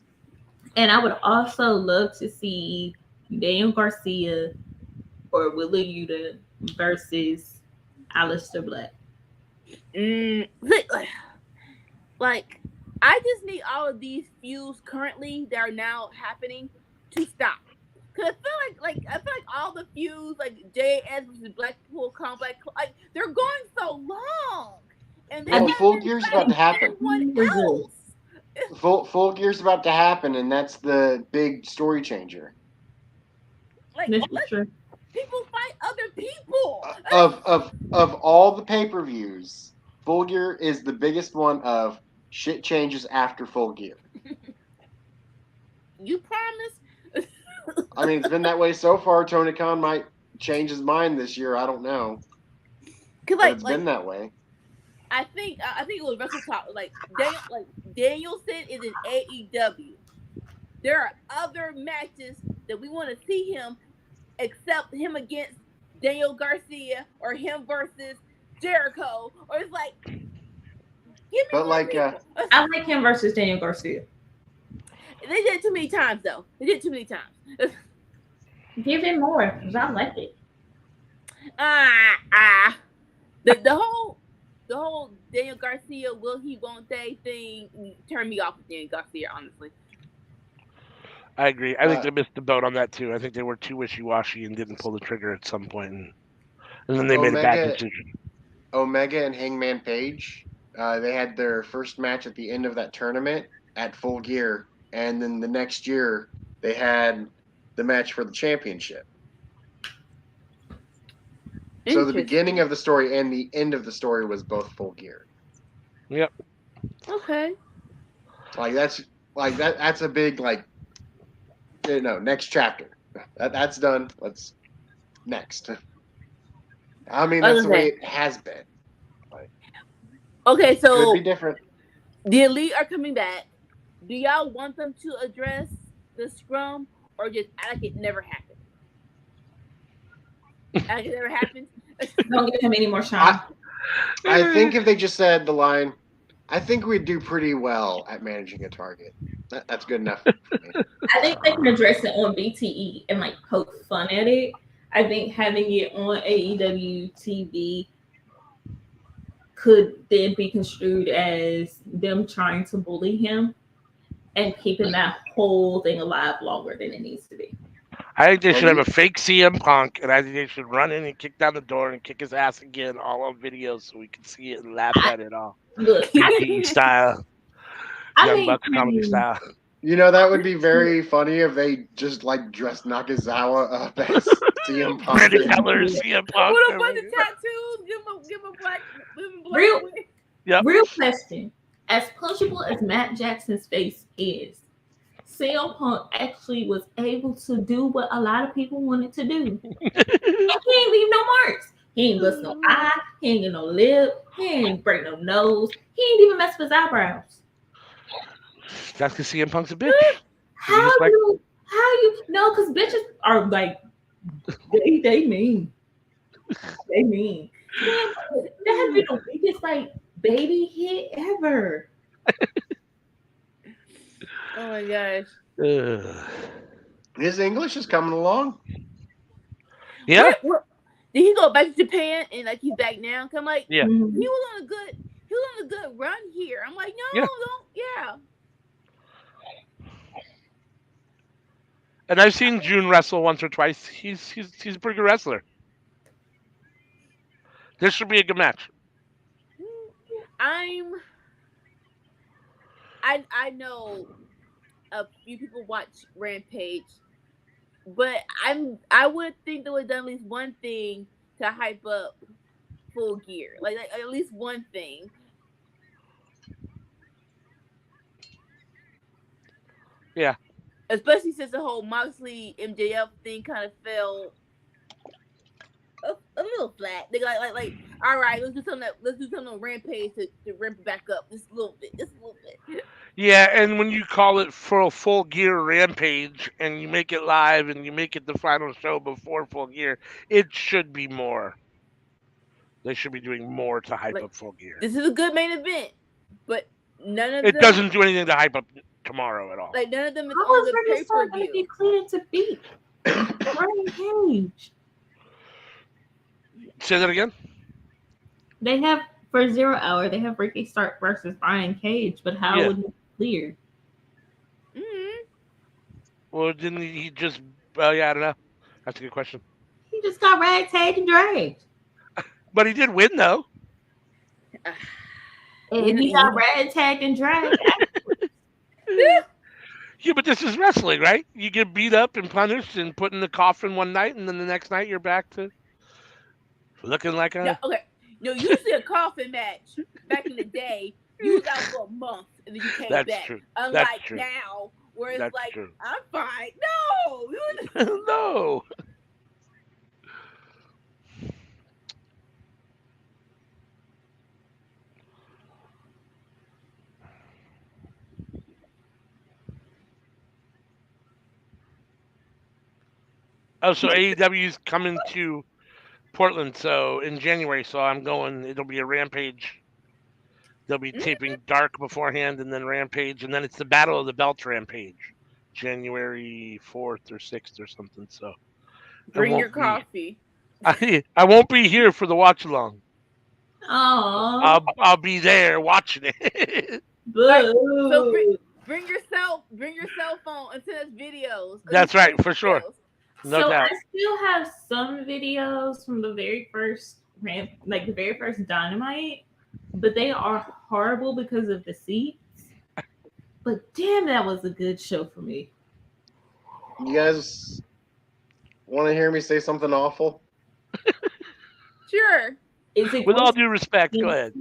And I would also love to see Daniel Garcia or Willa Yuta versus Aleister Black. Like, I just need all of these feuds currently that are now happening to stop. Cause I feel like all the feuds, like JS versus Blackpool Combat, like they're going so long, and they Well, haven't Full Gear's about to happen. anyone We're good. else. Full Gear's about to happen, and that's the big story changer. Like This is let true. people fight other people. Of all the pay-per-views, Full Gear is the biggest one of shit changes after Full Gear. You promise? I mean, it's been that way so far. Tony Khan might change his mind this year. I don't know, Cause but it's been that way. I think it was Wrestle Talk. Like Danielson is in AEW. There are other matches that we want to see him, except him against Daniel Garcia or him versus Jericho. Or it's like, give me But more people. I like him versus Daniel Garcia. They did it too many times, though. They did it too many times. Give him more, because I like it. The whole Daniel Garcia will he won't they thing turned me off with Daniel Garcia, honestly. I agree. I think they missed the boat on that too. I think they were too wishy-washy and didn't pull the trigger at some point, and then they made a bad decision. Omega and Hangman Page, they had their first match at the end of that tournament at Full Gear, and then the next year they had the match for the championship. So the beginning of the story and the end of the story was both Full Gear. Yep. Okay. That's a big next chapter. That's done. Let's next. I mean, that's the way it has been. Okay, so could be different. The Elite are coming back. Do y'all want them to address the scrum or just act like it never happened? Act like it never happened? Don't give him any more shine. I think if they just said the line, I think we'd do pretty well at managing a target. That's good enough for me. I think they can address it on BTE and poke fun at it. I think having it on AEW TV could then be construed as them trying to bully him and keeping that whole thing alive longer than it needs to be. I think they should have a fake CM Punk, and I think they should run in and kick down the door and kick his ass again, all on video, so we can see it and laugh at it all. Look, Happy style, Young Bucks comedy style. You know, that would be very funny if they just dressed Nakazawa up as CM Punk. Pretty colors, CM Punk. Put a bunch of tattoos. Give him a black. Real question: as punchable as Matt Jackson's face is, CM Punk actually was able to do what a lot of people wanted to do. And he ain't leave no marks. He ain't bust no eye. He ain't get no lip. He ain't break no nose. He ain't even mess with his eyebrows. That's because CM Punk's a bitch. How you know? Because bitches are they mean. They mean. That has been the biggest baby hit ever. Oh my gosh. His English is coming along. Yeah. Did he go back to Japan and he's back now? I'm like, yeah. He was on a good run here. I'm like, no, don't. Yeah. And I've seen June wrestle once or twice. He's a pretty good wrestler. This should be a good match. I know a few people watch Rampage, but I would think they would have done at least one thing to hype up Full Gear, like at least one thing. Yeah. Especially since the whole Moxley MJF thing kind of fell a little flat. They like, all right, let's do something on Rampage to ramp it back up just a little bit. Yeah, and when you call it for a Full Gear Rampage and you make it live and you make it the final show before Full Gear, it should be more. They should be doing more to hype up Full Gear. This is a good main event, but none of it doesn't do anything to hype up tomorrow at all. None of them is on the pay-per-view. Be clear to beat Rampage. Say that again? They have, for 0 hour, they have Ricky Stark versus Brian Cage, but how would he clear? Mm-hmm. Well, didn't he just Well, yeah, I don't know. That's a good question. He just got ragtagged and dragged. But he did win, though. And he got ragtagged and dragged. Yeah, but this is wrestling, right? You get beat up and punished and put in the coffin one night, and then the next night you're back to looking like a. Yeah, okay. No, usually a coffin match back in the day, you was out for a month and then you came That's back. true. Unlike That's true. now, where it's That's like, true. I'm fine. No. No. Oh, so AEW's coming to Portland, so in January. So I'm going. It'll be a Rampage. They'll be taping Dark beforehand, and then Rampage, and then it's the Battle of the Belt Rampage, January 4th or 6th or something. So Bring your coffee. I won't be here for the watch along. Oh, I'll be there watching it. Right. So bring your cell phone and send us videos. That's right, for sure. No so doubt. I still have some videos from the very first the very first Dynamite, but they are horrible because of the seats. But damn, that was a good show for me. You guys want to hear me say something awful? Sure. With all due respect, go ahead.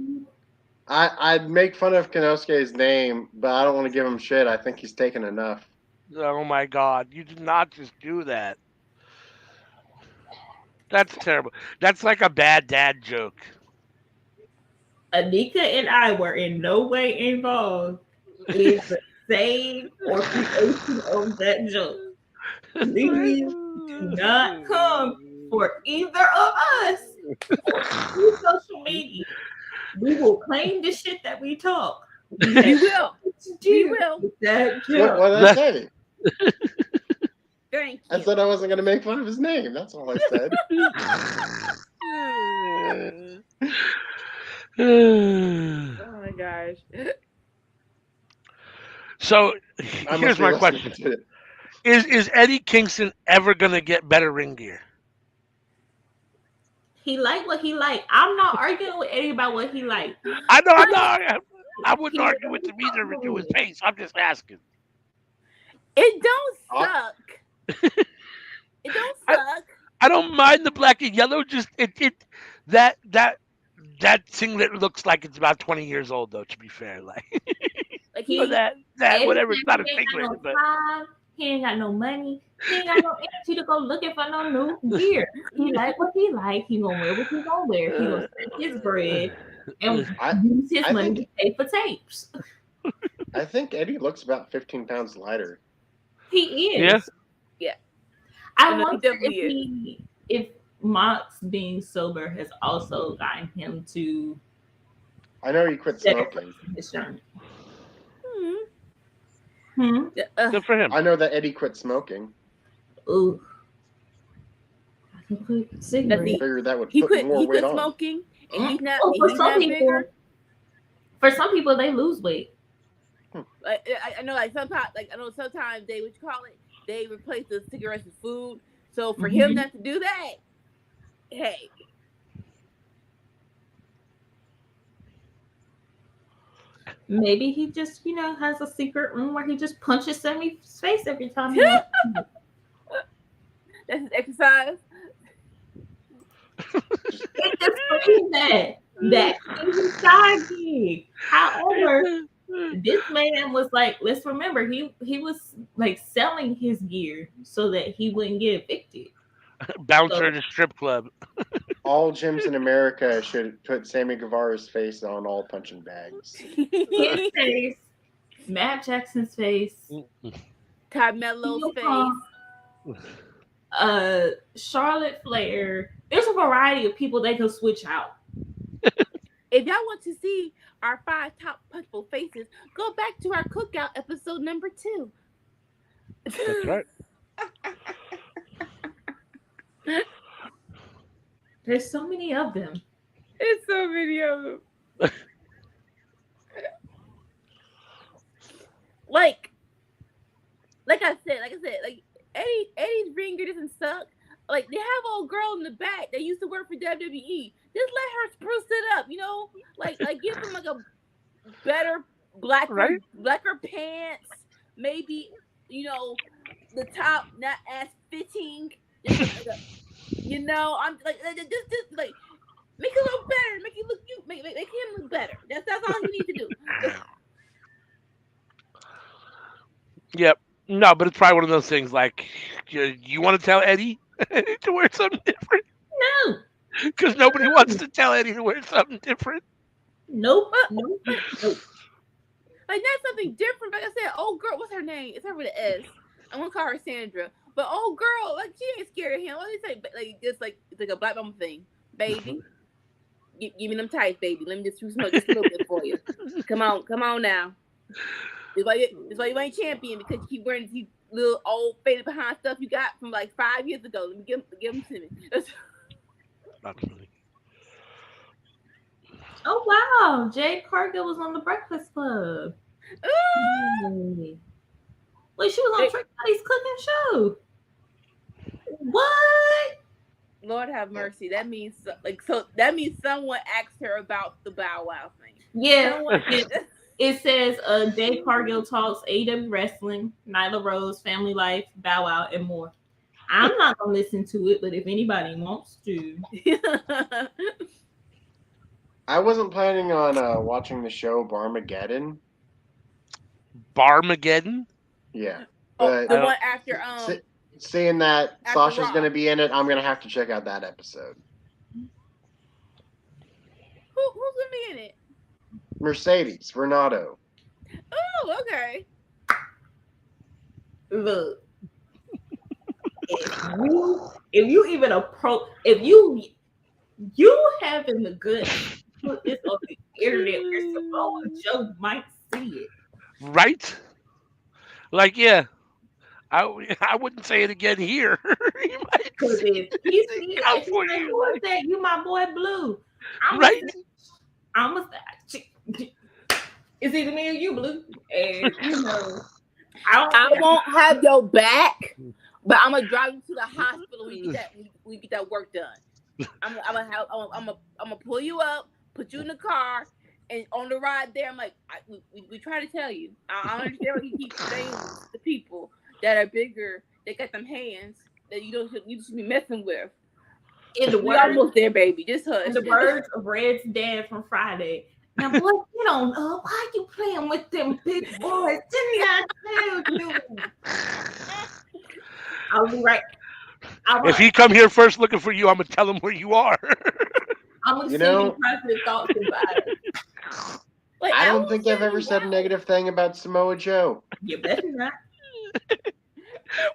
I'd make fun of Konosuke's name, but I don't want to give him shit. I think he's taken enough. Oh my God! You did not just do that. That's terrible. That's like a bad dad joke. Anika and I were in no way involved in the saying or creation of that joke. Please do not come for either of us through social media. We will claim the shit that we talk. We will. We will. That joke. What did I say? Thank you. I said I wasn't going to make fun of his name. That's all I said. Oh my gosh. So here's my question: Is Eddie Kingston ever gonna get better ring gear? He liked what he liked. I'm not arguing with Eddie about what he liked. I know. I wouldn't argue with him either to his face. I'm just asking. It don't suck. It don't suck. I don't mind the black and yellow. Just that singlet looks like it's about 20 years old, though. To be fair, like that whatever. It's not a singlet, but he ain't got no money. He ain't got no energy to go looking for no new gear. He like what he like. He gonna wear what he gonna wear. He gonna spend his bread and use his money to pay for tapes. I think Eddie looks about 15 pounds lighter. He is. Yeah. I wonder if Mox being sober has also gotten him to. I know he quit smoking. Good for him. I know that Eddie quit smoking. Ooh. I figured that would put more he weight quit on. smoking, and he's not. For some people, they lose weight. I know, sometimes they they replace the cigarettes with food. So for him not to do that, hey. Maybe he just, has a secret room where he just punches Sammy's face every time. That's his exercise. It just proves that is his side gig. However, this man was like, let's remember, he was like selling his gear so that he wouldn't get evicted. Bouncer at a strip club. All gyms in America should put Sammy Guevara's face on all punching bags. His face, Matt Jackson's face, Carmelo's face, Charlotte Flair. There's a variety of people they can switch out. If y'all want to see our 5 top punchable faces, go back to our cookout episode number 2. That's right. There's so many of them. There's so many of them. like I said, Eddie's ringer doesn't suck. Like they have old girl in the back that used to work for WWE. Just let her spruce it up, like give them like a better blacker pants, maybe the top not as fitting. Just like I'm like just like make it look better, make it look make him look better. That's all you need to do. Yep. No, but it's probably one of those things like, you want to tell Eddie to wear something different? No. Because nobody wants to tell Eddie to wear something different. Nope. Like that's something different. Like I said, old girl, what's her name? It's her with an S. I'm gonna call her Sandra. But old girl, like she ain't scared of him. Let me say, like just like it's like a black mama thing, baby. Give me them tights, baby. Let me just smoke just a little bit for you. Come on now. That's why you ain't champion, because you keep wearing these little old faded behind stuff you got from like 5 years ago. Let me give them to me. Not really. Oh wow, Jade Cargill was on the Breakfast Club. Wait, she was on Trick Daddy's cooking show. What? Lord have mercy. That means that means someone asked her about the Bow Wow thing. Yeah. It says Jade Cargill talks AEW wrestling, Nyla Rose, family life, Bow Wow, and more. I'm not gonna listen to it, but if anybody wants to. I wasn't planning on watching the show Barmageddon. Barmageddon? Yeah. But the one after seeing that after Sasha's Raw. gonna be in it, I'm gonna have to check out that episode. Who's gonna be in it? Mercedes Renato. Oh, okay. Look, if you even approach, if you having the good put this on the internet where Samoa Joe might see it, right? Like, yeah, I wouldn't say it again here. You might because if he see it, if he say, "Who is that? You my boy Blue," right? I'm gonna say, it's either me or you, Blue, and I won't have your back, but I'm gonna drive you to the hospital when we get that work done. I'm gonna pull you up, put you in the car, and on the ride there, I'm like, we try to tell you. I understand what you keep saying to people that are bigger, they got them hands that you should be messing with. We almost there, baby. Just hush. In the words of Red's dad from Friday. Now, boy, get on up. Why you playing with them big boys? Didn't I tell you? I'll be right. If he come here first looking for you, I'm gonna tell him where you are. I'm gonna send you positive thoughts about it. I don't think I've ever said a negative thing about Samoa Joe. You better not.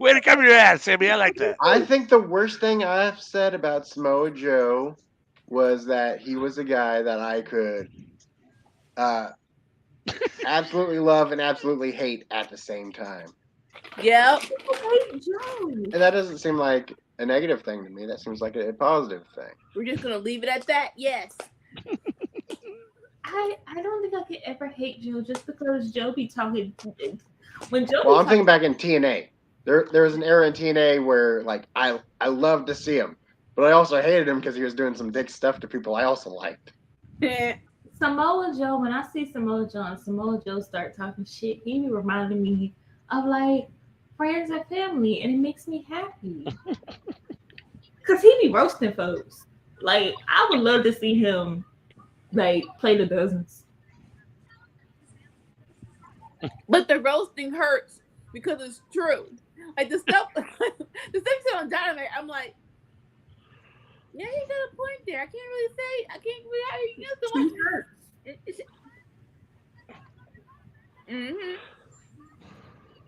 Way to cover your ass, Sammy. I like that. I think the worst thing I've said about Samoa Joe was that he was a guy that I could absolutely love and absolutely hate at the same time. Yep. And that doesn't seem like a negative thing to me. That seems like a positive thing. We're just gonna leave it at that. Yes. I don't think I could ever hate Joe just because Joe be talking. When Joe, well, I'm thinking back in TNA. There was an era in TNA where like I loved to see him, but I also hated him because he was doing some dick stuff to people I also liked. Samoa Joe, when I see Samoa Joe and Samoa Joe start talking shit, he be reminding me of like friends and family, and it makes me happy. Cause he be roasting folks. Like I would love to see him like play the dozens. But the roasting hurts because it's true. Like the stuff on Dynamite, I'm like, yeah, you got a point there. I can't really say. I can't really. You know, the hurts.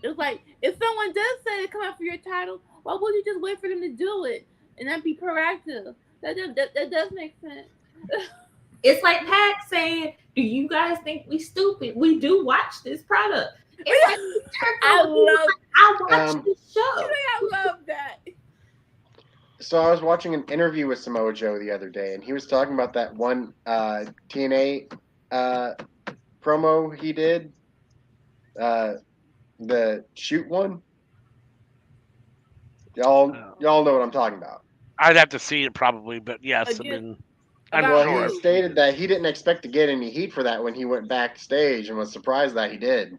It's like if someone does say to come out for your title, why would you just wait for them to do it and not be proactive? That does make sense. It's like Pat saying, "Do you guys think we stupid? We do watch this product." It's like, I watch this show. I love that. So I was watching an interview with Samoa Joe the other day, and he was talking about that one TNA promo he did, the shoot one. Y'all know what I'm talking about. I'd have to see it probably, but yes, I Again, mean, I'm about Well, sure. he stated that he didn't expect to get any heat for that when he went backstage, and was surprised that he did.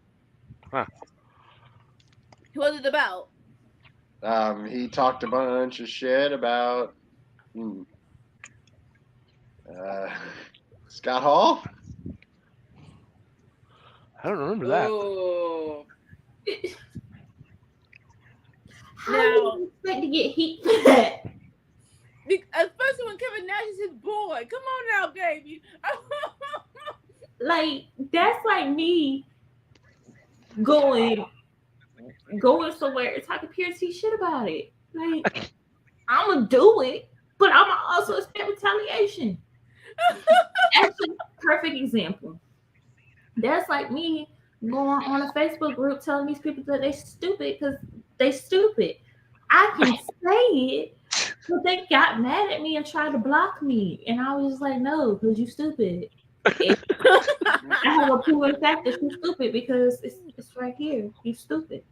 what was it about? He talked a bunch of shit about Scott Hall. I don't remember that. Oh, How Now- do you expect to get heat for that? especially when Kevin Nash is his boy. Come on now, baby. Like, that's like me going somewhere and talking PRT shit about it. Like, I'm gonna do it, but I'm gonna also expect retaliation. Actually, perfect example. That's like me going on a Facebook group telling these people that they stupid because they stupid. I can say it, but they got mad at me and tried to block me, and I was just like, no, because you stupid. I have a proven fact that you're stupid because it's right here. You stupid.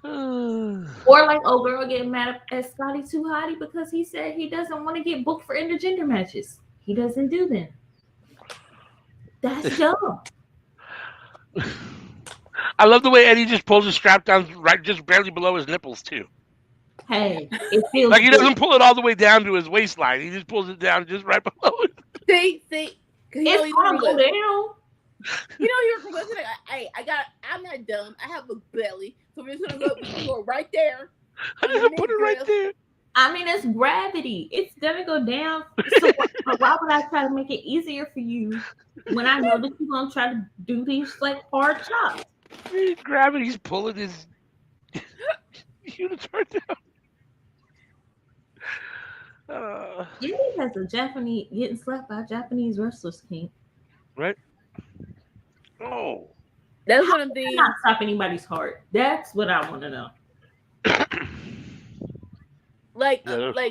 Or like old girl getting mad at Scotty Too Hottie because he said he doesn't want to get booked for intergender matches. He doesn't do them. That's dumb. I love the way Eddie just pulls his strap down right just barely below his nipples too. Hey, it feels Like he good. doesn't pull it all the way down to his waistline. He just pulls it down just right below it. see, It's gonna go down. You know, you're like, hey, I'm not dumb. I have a belly, so we're just gonna go right there. Put it right there. I mean, it's gravity. It's gonna go down. So why would I try to make it easier for you when I know that you're gonna try to do these like hard chops? Gravity's pulling his unitard down. He has a Japanese getting slapped by Japanese wrestlers kink. Right? Oh. That's one of the things. Not stop anybody's heart. That's what I want to know. Like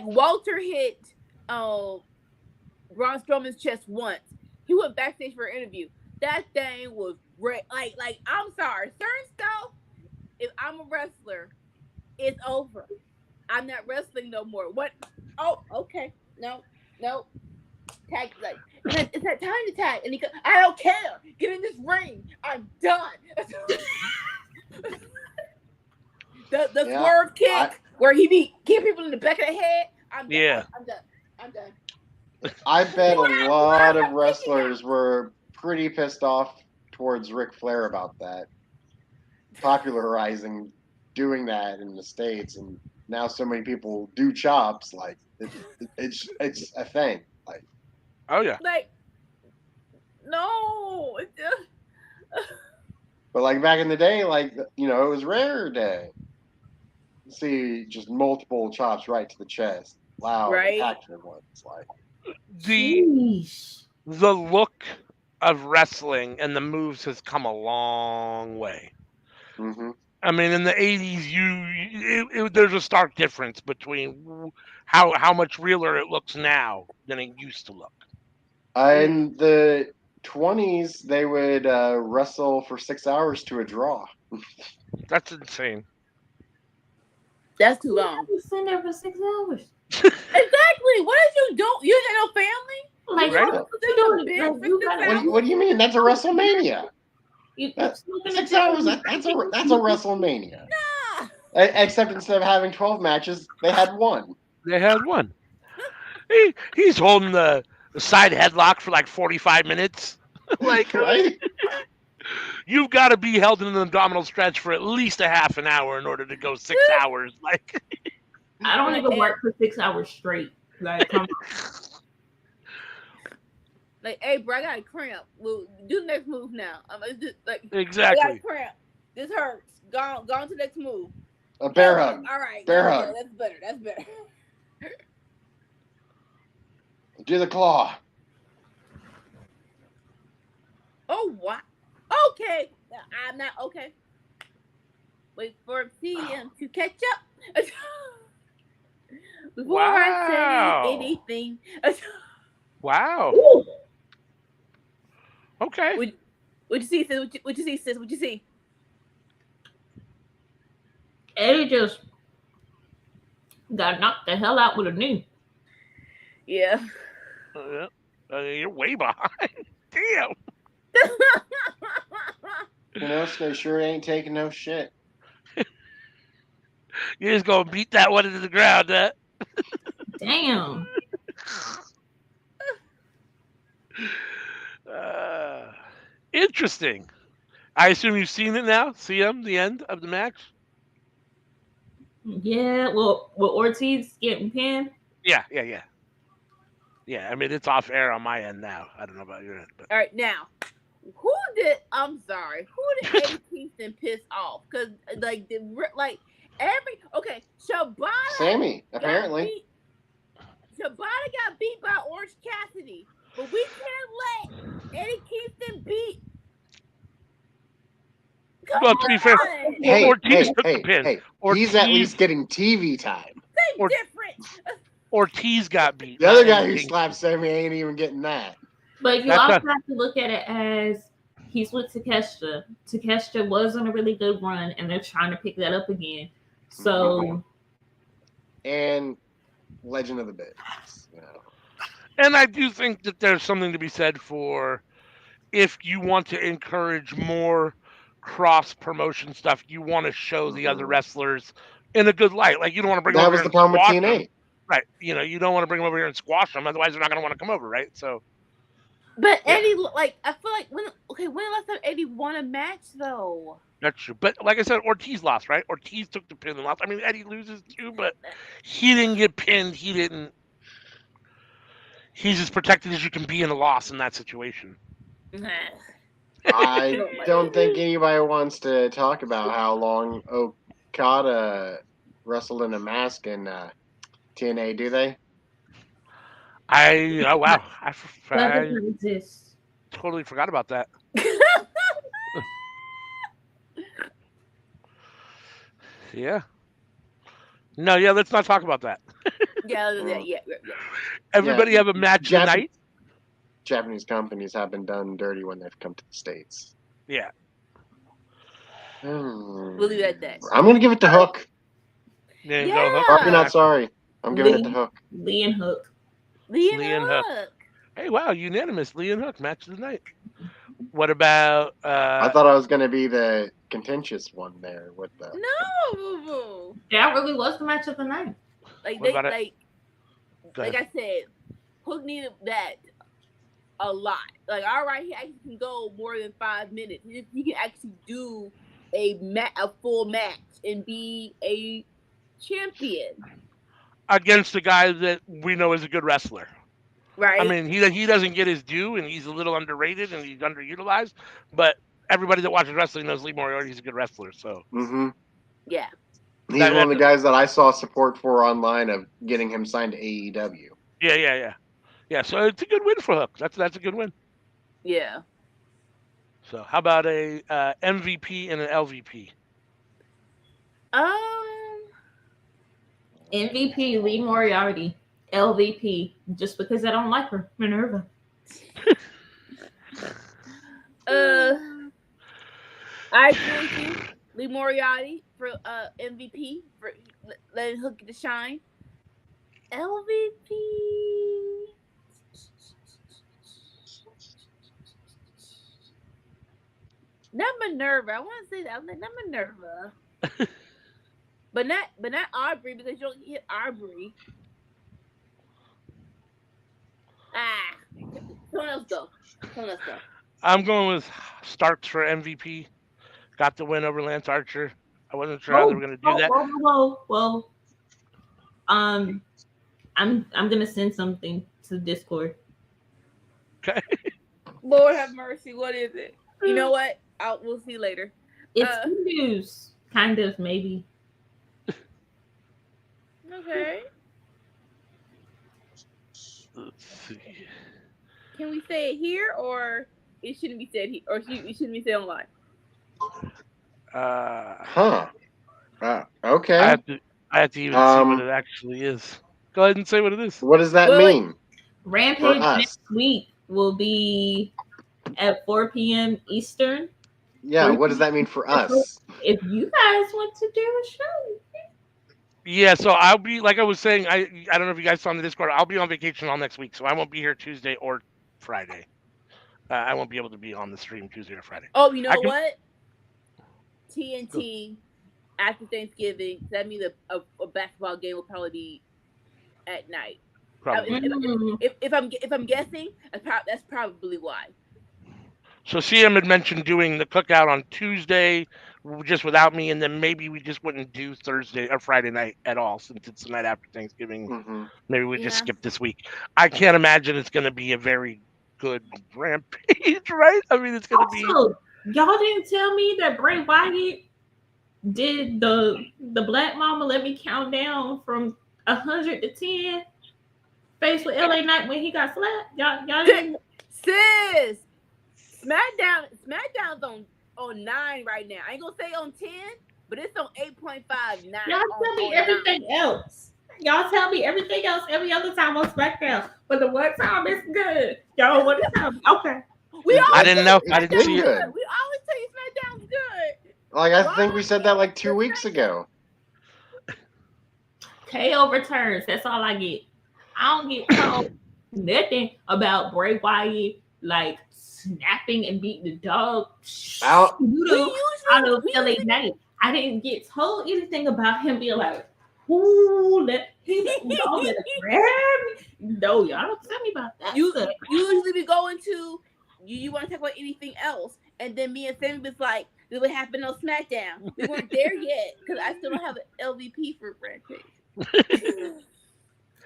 Walter hit Braun Strowman's chest once. He went backstage for an interview. That thing was great. Like I'm sorry, certain stuff. If I'm a wrestler, it's over. I'm not wrestling no more. What? Oh, okay. No. Tag, like it's that time to tag, and he goes, I don't care. Get in this ring. I'm done. the swerve kick where he be getting people in the back of the head. I'm done. Yeah. I'm done. I bet a lot of wrestlers were pretty pissed off towards Ric Flair about that, popularizing doing that in the States, and now so many people do chops. Like it's a thing. Like, Oh yeah. Like, no. but like back in the day, like it was rare to see just multiple chops right to the chest, loud, Right. impactful ones. Like The look of wrestling and the moves has come a long way. mm-hmm. I mean, in the 80s, there's a stark difference between how much realer it looks now than it used to look. In the 20s, they would wrestle for 6 hours to a draw. That's insane. That's too long. You sitting there for 6 hours. Exactly. What did you do? You got no family? Like, Right. what you doing? Like, you gotta, What do you mean? That's a WrestleMania. you, That's smoking 6 a hours. joint. That's a WrestleMania. Nah. Except instead of having 12 matches, they had one. They had one. He's holding the side headlock for like 45 minutes. Like, Right? you've got to be held in an abdominal stretch for at least a half an hour in order to go 6 hours. Like, I don't even work for 6 hours straight. Like, come on. Like, hey, bro, I got a cramp. Well, do the next move now. Just, like, I got a exactly. cramp. This hurts. Go on to the next move. A bear hug. All right. Bear there we hug. go. That's better. Do the claw. Oh, what? Okay. I'm not okay. Wait for PM to catch up. Before I Wow. say anything. Wow. Okay. What you see, sis? What you see? Eddie just got knocked the hell out with a knee. Yeah. Yeah. You're way behind. Damn. Inosuke sure ain't taking no shit. You're just gonna beat that one into the ground, huh? Damn. Interesting. I assume you've seen it now. CM, the end of the match. Yeah, well, with Ortiz getting pinned. Yeah. I mean, it's off air on my end now. I don't know about your end, but All right, now, I'm sorry, who did Eddie Kingston piss off? Because Shibata Sammy, apparently. Shibata got beat by Orange Cassidy, but we can't let Eddie Kingston beat. well, to be fair, Hey, Ortiz took the pin. He's Ortiz- at least getting TV time. Same difference. Ortiz got beat. The other guy Eddie who Kingston. slapped Sammy ain't even getting that. But you That's also not- have to look at it as he's with Takeshita. Takeshita was on a really good run, and they're trying to pick that up again. So, And Legend of the Biz. You know. And I do think that there's something to be said for if you want to encourage more cross promotion stuff, you want to show the other wrestlers in a good light. Like you don't want to bring them That over was here the and problem with squash TNA. them. Right. You don't want to bring them over here and squash them, otherwise they're not going to want to come over, right? So But Eddie, I feel like when the last time Eddie won a match though? that's true. But like I said, Ortiz lost, right? Ortiz took the pin and lost. I mean, Eddie loses too, but he didn't get pinned. He's as protected as you can be in a loss in that situation. I don't think anybody wants to talk about how long Okada wrestled in a mask in TNA, do they? Oh wow, that I doesn't exist. totally forgot about that. Yeah. No, yeah, let's not talk about that. Yeah. Everybody have a match tonight. Japanese companies have been done dirty when they've come to the States. Yeah. We'll leave it at that. I'm going to give it to Hook. Yeah. Yeah. Go Hook. Sorry, not sorry. I'm giving it to Hook. Lee and Hook. Lee Lee and and Hook. Hook. Hey, wow, unanimous. Lee and Hook match of the night. What about? I thought I was going to be the contentious one there with the. No. That really was the match of the night. Like What they about it? like I said, Hook needed that a lot. Like all right, he actually can go more than 5 minutes. He can actually do a full match and be a champion against a guy that we know is a good wrestler. right? I mean, he doesn't get his due, and he's a little underrated, and he's underutilized. But everybody that watches wrestling knows Lee Moriarty's a good wrestler. So Yeah. He's one of the guys that I saw support for online of getting him signed to AEW. Yeah. So it's a good win for Hook. That's a good win. Yeah. So how about a MVP and an LVP? MVP Lee Moriarty. LVP just because I don't like her, Minerva. I agree with you, Lee Moriarty for MVP for letting Hook get the shine. LVP. Not Minerva. I want to say that. I'm like, not Minerva. but not Aubrey because you don't hit Aubrey. Someone else go. I'm going with Starks for MVP. Got the win over Lance Archer. I wasn't sure how they were going to do that. Whoa. I'm gonna send something to Discord. Okay. Lord have mercy. What is it? You know what? We'll see later. It's news, kind of, maybe. Okay. Let's see. Can we say it here, or it shouldn't be said here, or it shouldn't be said online? Okay. I have to even see what it actually is. Go ahead and say what it is. What does that mean? Rampage next week will be at 4 p.m. Eastern. Yeah, what does that mean for us? if you guys want to do a show, Yeah, so I'll be like I was saying. I don't know if you guys saw on the Discord. I'll be on vacation all next week, so I won't be here Tuesday or Friday. I won't be able to be on the stream Tuesday or Friday. Oh, you I know can. what? TNT after Thanksgiving. That means a basketball game will probably be at night. Probably. If I'm guessing, that's probably why. So CM had mentioned doing the cookout on Tuesday, just without me, and then maybe we just wouldn't do Thursday or Friday night at all, since it's the night after Thanksgiving. Mm-hmm. Maybe we just skip this week. I can't imagine it's going to be a very good Rampage, right? I mean, it's going to be. Y'all didn't tell me that Bray Wyatt did the Black Mama Let Me Count Down from 100 to 10 face with LA Knight when he got slapped. Y'all didn't. Sis, SmackDown's on 9 right now. I ain't gonna say on 10, but it's on 8.5. 9. Y'all tell me everything else. Y'all tell me everything else every other time on SmackDown, but the one time it's good. Y'all want to tell me? Okay. I didn't know. I didn't see it. We always tell you SmackDown's good. Like I think we said that like 2 weeks ago. KO returns. That's all I get. I don't get told nothing about Bray Wyatt like snapping and beating the dog out of LA Knight. I didn't get told anything about him being like, "Ooh, y'all better grab me." No, y'all don't tell me about that. Usually we go into you want to talk about anything else, and then me and Sammy was like, "This what happened on SmackDown." We weren't there yet because I still don't have an LVP for Rampage.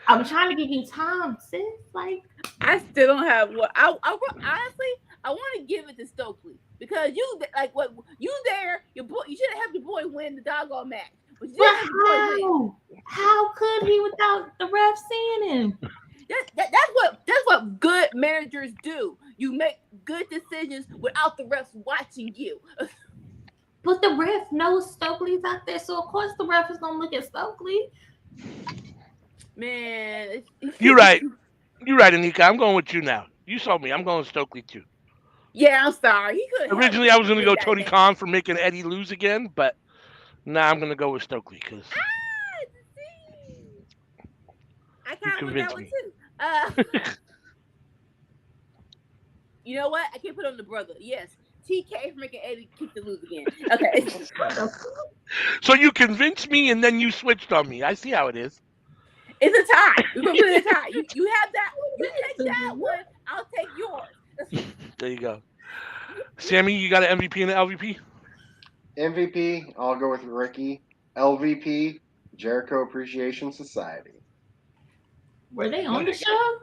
I'm trying to give you time, sis. Like I still don't have what honestly. I want to give it to Stokely because you like what you there. Your boy, you should have helped your boy win the doggone match. But how could he without the ref seeing him? That's what good managers do. You make good decisions without the refs watching you. But the ref knows Stokely's out there, so of course the ref is gonna look at Stokely. Man, you're right. You're right, Anika. I'm going with you now. You saw me. I'm going with Stokely too. Yeah, I'm sorry. He could. Originally, I was going to go Tony Khan for making Eddie lose again, but now I'm going to go with Stokely because I kind of went that one too. You know what? I can't put on the brother. Yes, TK for making Eddie keep the lose again. Okay. So you convinced me, and then you switched on me. I see how it is. It's a tie. We're gonna put it in a tie. You have that. You take that one. I'll take yours. There you go. Sammy, you got an MVP and an LVP? MVP, I'll go with Ricky. LVP, Jericho Appreciation Society. Were they on the show?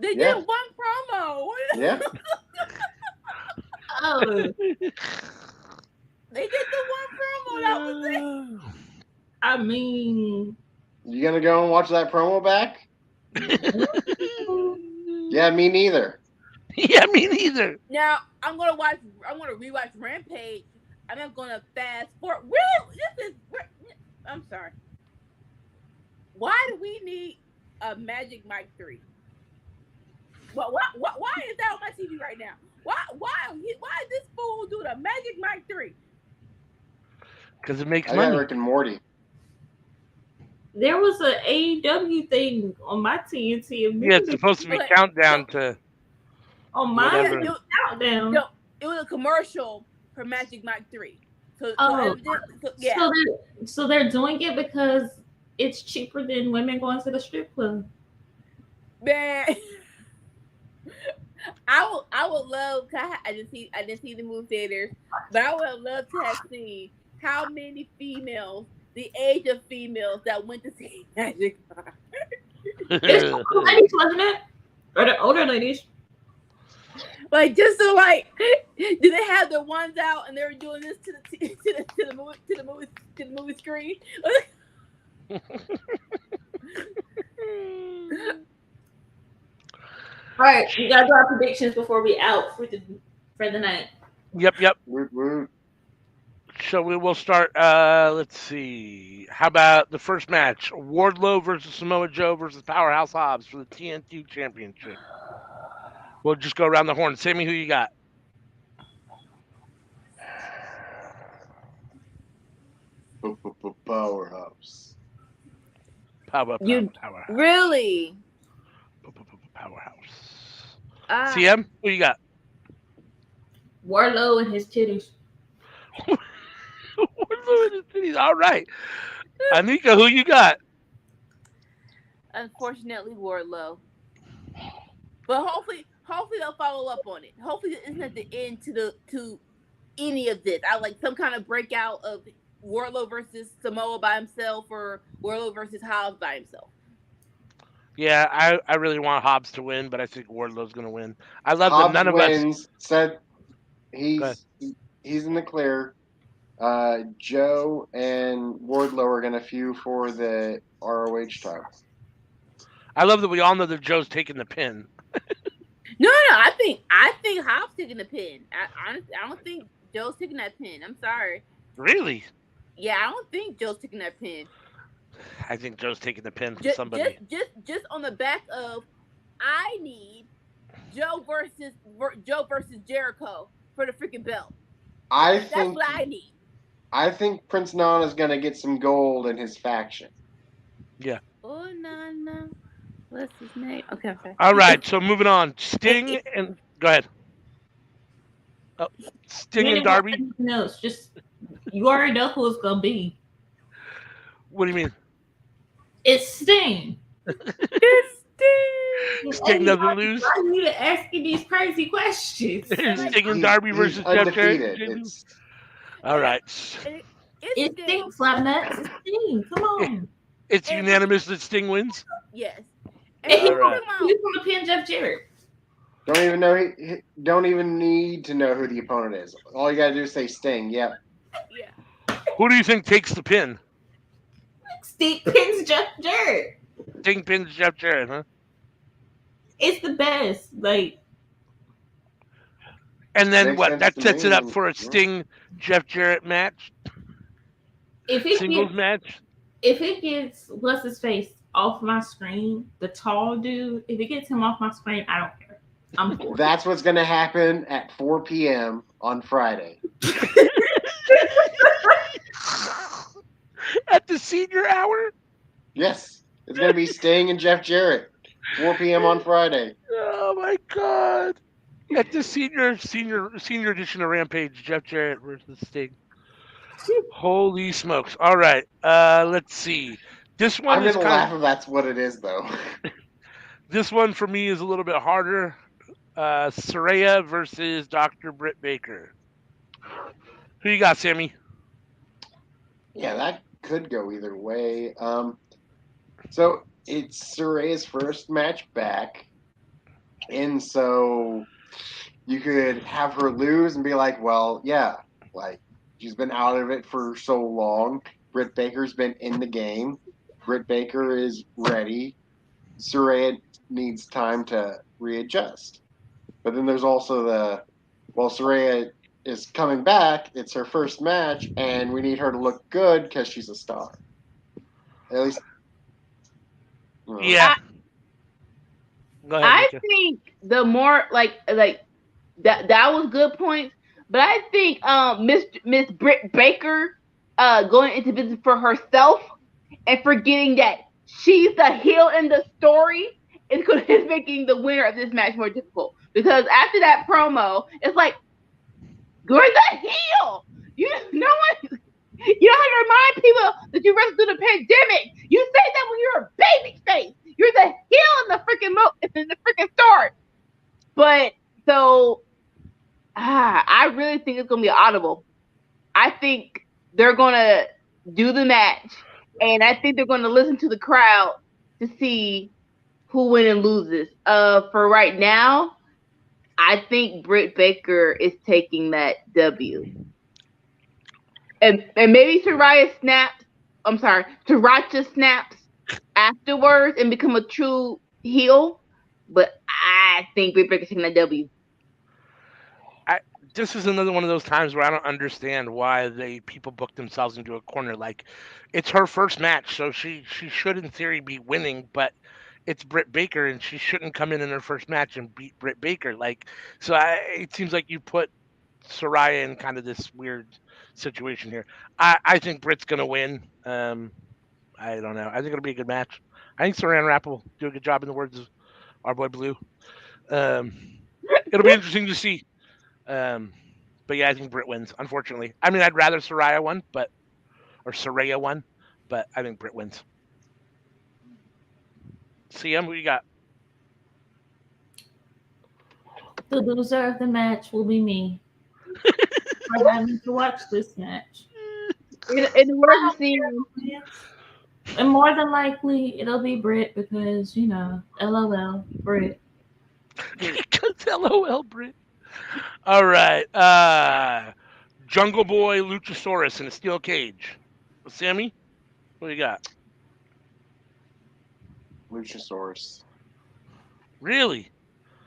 They did one promo. Yeah. Oh. They did the one promo. That was it. I mean, you gonna go and watch that promo back? Yeah, me neither. Yeah, me neither. Now I'm gonna rewatch Rampage. I'm not gonna fast forward. Really? I'm sorry. Why do we need a Magic Mike 3? Why is that on my TV right now? Why is this fool doing a Magic Mike 3? Because it makes I money. got Rick and Morty. There was an AEW thing on my TNT. Yeah, it's supposed to be countdown to. On my countdown. No, it was a commercial for Magic Mike 3. So they're doing it because it's cheaper than women going to the strip club. Man, I would love. I didn't see the movie theaters, but I would have loved to have seen how many females, the age of females that went to see Magic Mike. It's older ladies, wasn't it? Or the older ladies. Like just so do they have their ones out and they were doing this to the movie screen? All right, we gotta do our predictions before we out for the night. Yep. Woo. So we will start. Let's see. How about the first match? Wardlow versus Samoa Joe versus Powerhouse Hobbs for the TNT Championship. We'll just go around the horn. Sammy, who you got? Powerhouse. Powerhouse. Really? Powerhouse. Ah, CM, who you got? Warlow and his titties. All right. Anika, who you got? unfortunately, Wardlow. But hopefully they'll follow up on it. Hopefully, this isn't at the end to any of this. I like some kind of breakout of Wardlow versus Samoa by himself, or Wardlow versus Hobbs by himself. Yeah, I really want Hobbs to win, but I think Wardlow's going to win. I love that Hobbs none of us. wins. Said Go ahead. he's in the clear. Joe and Wardlow are gonna feud for the ROH title. I love that we all know that Joe's taking the pin. No. I think Hobbs taking the pin. I don't think Joe's taking that pin. I'm sorry. Really? Yeah, I don't think Joe's taking that pin. I think Joe's taking the pin from Just somebody. just on the back of, I need Joe versus Jericho for the freaking belt. That's what I need. I think Prince Nana's gonna get some gold in his faction. Yeah. Oh no. What's his name? Okay. All right, so moving on. Sting and go ahead. Oh, Sting and Darby. No, it's just you already know who it's gonna be. What do you mean? It's Sting. It's Sting. Sting doesn't lose. Why are you asking these crazy questions? Sting and Darby versus Jeff Jarrett. All right. It's Sting, Slapnuts. It's Sting. Come on. It's unanimous that Sting wins. Yes. And he's right. gonna pin Jeff Jarrett. Don't even need to know who the opponent is. All you gotta do is say Sting. Yep. Yeah. Who do you think takes the pin? Sting pins Jeff Jarrett. Sting pins Jeff Jarrett, huh? It's the best. Like, and then Makes what? sense That to sets me. it up for a Sting Jeff Jarrett match, if it singles gets, match. if it gets what's his face off my screen, the tall dude, if it gets him off my screen, I don't care. I'm for it. That's what's gonna happen at 4 p.m. on Friday. At the senior hour. Yes, it's gonna be Sting and Jeff Jarrett, 4 p.m. on Friday. Oh my God! At the senior edition of Rampage, Jeff Jarrett versus Sting. Holy smokes! All right, let's see. This one I'm is gonna kind laugh if that's what it is, though. This one for me is a little bit harder. Saraya versus Dr. Britt Baker. Who you got, Sammy? Yeah, that could go either way. So it's Saraya's first match back, and so you could have her lose and be like, well, yeah, like she's been out of it for so long. Britt Baker's been in the game. Britt Baker is ready. Saraya needs time to readjust. But then there's also Saraya is coming back. It's her first match, and we need her to look good because she's a star. At least, Yeah. Go ahead, I Mika. think the more like that was good points, but I think Miss Britt Baker going into business for herself and forgetting that she's the heel in the story is making the winner of this match more difficult, because after that promo, it's like, you're the heel. You don't have to remind people that you wrestled through the pandemic. You say that when you're a baby face. You're the heel in the freaking story. But so I really think it's gonna be audible. I think they're gonna do the match, and I think they're gonna listen to the crowd to see who wins and loses. For right now, I think Britt Baker is taking that W. And maybe Sriracha snaps afterwards and become a true heel. But I think Britt Baker's taking that W. This is another one of those times where I don't understand why people book themselves into a corner. Like, it's her first match, so she should in theory be winning, but it's Britt Baker, and she shouldn't come in her first match and beat Britt Baker. Like, so it seems like you put Soraya in kind of this weird situation here. I think Britt's gonna win. I don't know. I think it'll be a good match. I think Saran Wrap will do a good job in the words of our boy Blue. Um, it'll be interesting to see. But yeah, I think Britt wins. Unfortunately, I mean, I'd rather Soraya won, or Soraya won, but I think Britt wins. CM, who you got? The loser of the match will be me for having to watch this match. In the words of CM, And more than likely, it'll be Britt because, LOL, Britt. Because LOL, Britt. All right. Jungle Boy Luchasaurus in a steel cage. Sammy, what do you got? Luchasaurus. Really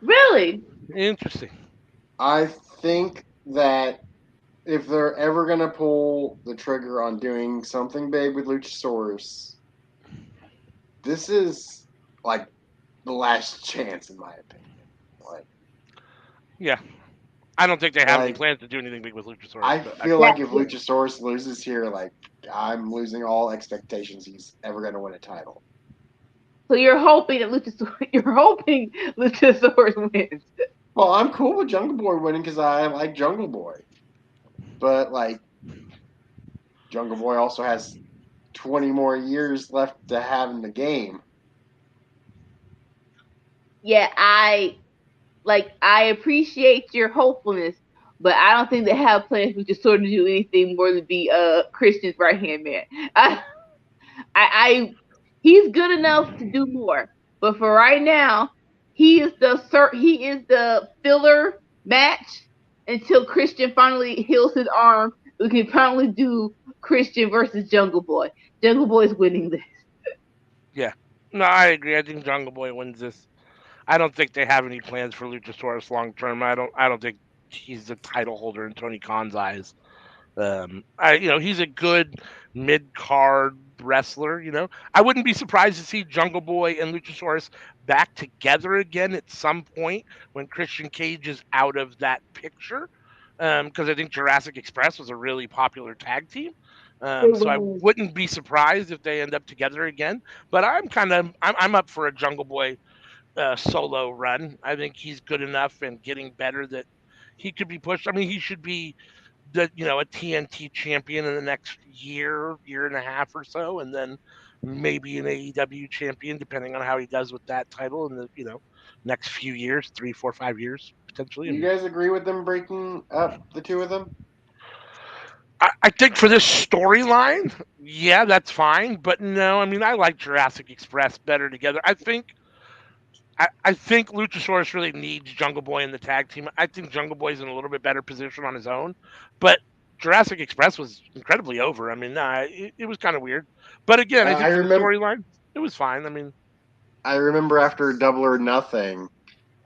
really? interesting. I think that if they're ever gonna pull the trigger on doing something big with Luchasaurus, this is like the last chance, in my opinion. Like, Yeah, I don't think they have any like plans to do anything big with Luchasaurus. I But feel Yeah. like if Luchasaurus loses here, like I'm losing all expectations he's ever gonna win a title. So you're hoping that Luchasaurus wins. Well, I'm cool with Jungle Boy winning because I like Jungle Boy, but like Jungle Boy also has 20 more years left to have in the game. Yeah, I appreciate your hopefulness, but I don't think they have plans for Luchasaurus to do anything more than be Christian's right hand man. He's good enough to do more, but for right now, he is the filler match until Christian finally heals his arm. We can finally do Christian versus Jungle Boy. Jungle Boy is winning this. yeah, no, I agree. I think Jungle Boy wins this. I don't think they have any plans for Luchasaurus long term. I don't think he's the title holder in Tony Khan's eyes. He's a good mid card wrestler. I wouldn't be surprised to see Jungle Boy and Luchasaurus back together again at some point when Christian Cage is out of that picture. Because I think Jurassic Express was a really popular tag team. So I wouldn't be surprised if they end up together again. But I'm up for a Jungle Boy solo run. I think he's good enough and getting better that he could be pushed. I mean, he should be a TNT champion in the next year and a half or so, and then maybe an AEW champion, depending on how he does with that title in the next few years, 3, 4, 5 years potentially. Do you guys agree with them breaking up the two of them? I think for this storyline, yeah, that's fine. But no, I mean, I like Jurassic Express better together. I think Luchasaurus really needs Jungle Boy in the tag team. I think Jungle Boy's in a little bit better position on his own, but Jurassic Express was incredibly over. I mean, it was kind of weird. But again, I think for the storyline, it was fine. I mean, I remember after Double or Nothing,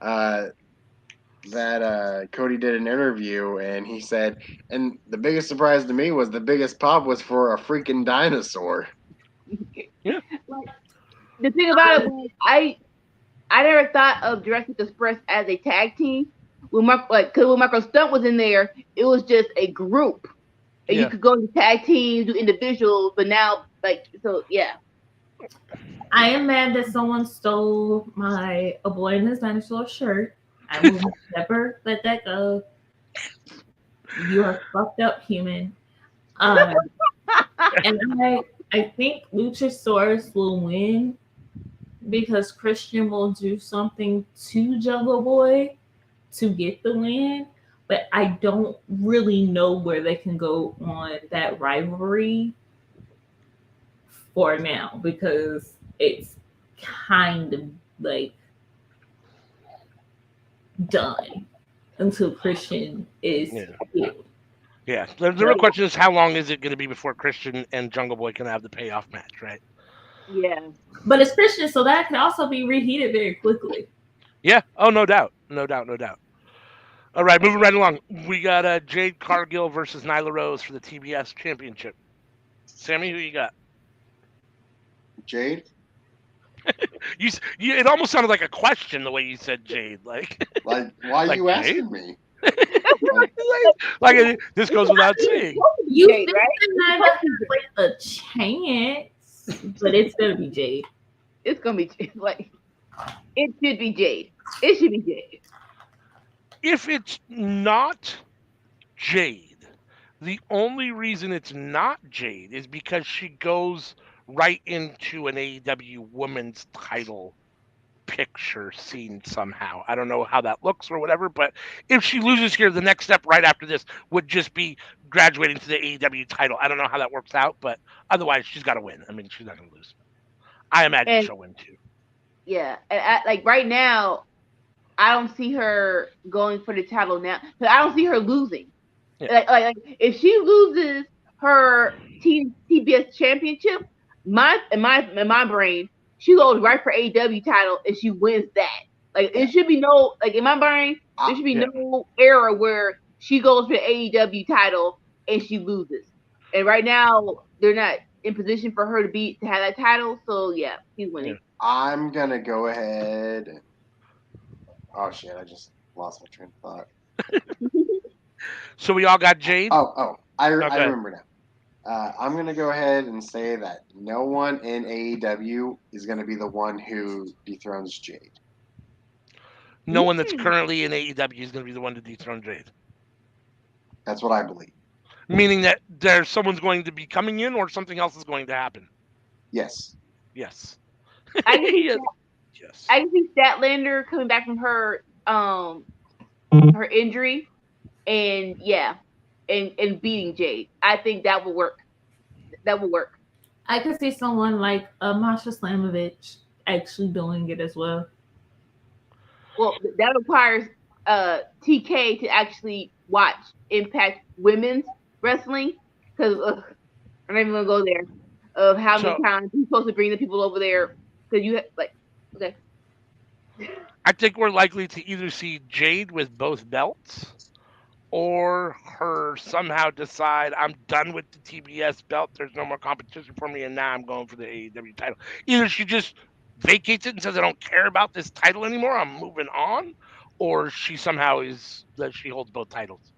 that Cody did an interview and he said, and the biggest surprise to me was the biggest pop was for a freaking dinosaur. Yeah. The thing about it was, I never thought of Jurassic Express as a tag team. Because when Michael Stunt was in there, it was just a group. And you could go into tag teams, do individuals, but now, yeah. I am mad that someone stole my A Boy and His Dinosaur shirt. I will never let that go. You are fucked up, human. And I think Luchasaurus will win because Christian will do something to Jungle Boy to get the win, but I don't really know where they can go on that rivalry for now because it's kind of like done until Christian is healed. Yeah. The real question is how long is it going to be before Christian and Jungle Boy can have the payoff match, right? Yeah. But it's Christian, so that can also be reheated very quickly. Yeah. Oh, no doubt. No doubt. All right, moving right along. We got Jade Cargill versus Nyla Rose for the TBS Championship. Sammy, who you got? Jade? It almost sounded like a question the way you said Jade. Like why are you asking me? This goes without saying. You Jade, think right? Nia has like a chance, but it's gonna be Jade. It's gonna be like it should be Jade. It should be Jade. If it's not Jade, the only reason it's not Jade is because she goes right into an AEW women's title picture scene somehow. I don't know how that looks or whatever, but if she loses here, the next step right after this would just be graduating to the AEW title. I don't know how that works out, but otherwise she's got to win. I mean, she's not going to lose. I imagine And she'll win too. yeah, and like right now, I don't see her going for the title now. But I don't see her losing. Yeah. Like if she loses her TBS championship, in my brain, she goes right for AEW title and she wins that. Like it should be no like in my brain, there should be no era where she goes for the AEW title and she loses. And right now they're not in position for her to have that title. So yeah, she's winning. Yeah. I'm gonna go ahead. Oh shit! I just lost my train of thought. So we all got Jade. I Okay. remember now. I'm gonna go ahead and say that no one in AEW is gonna be the one who dethrones Jade. No one that's currently in AEW is going to be the one to dethrone Jade. That's what I believe. Meaning that there's someone's going to be coming in or something else is going to happen. Yes. Yes. I can see Yes. Yes. I can see Statlander coming back from her injury and and beating Jade. I think that will work. That will work. I could see someone like Masha Slamovich actually doing it as well. Well, that requires TK to actually watch Impact Women's Wrestling because I'm not even gonna go there. Of how many times he's supposed to bring the people over there because you okay. I think we're likely to either see Jade with both belts or her somehow decide I'm done with the TBS belt. There's no more competition for me, and now I'm going for the AEW title. Either she just vacates it and says I don't care about this title anymore. I'm moving on, or she somehow she holds both titles.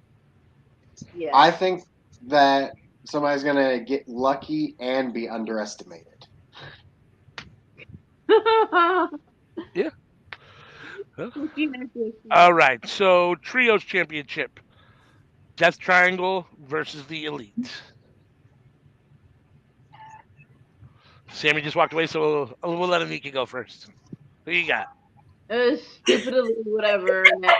Yeah. I think that somebody's gonna get lucky and be underestimated. Yeah. All right. So Trios Championship. Death Triangle versus the Elite. Sammy just walked away, so we'll let Anika go first. Who you got? Stupid Elite, whatever. Like,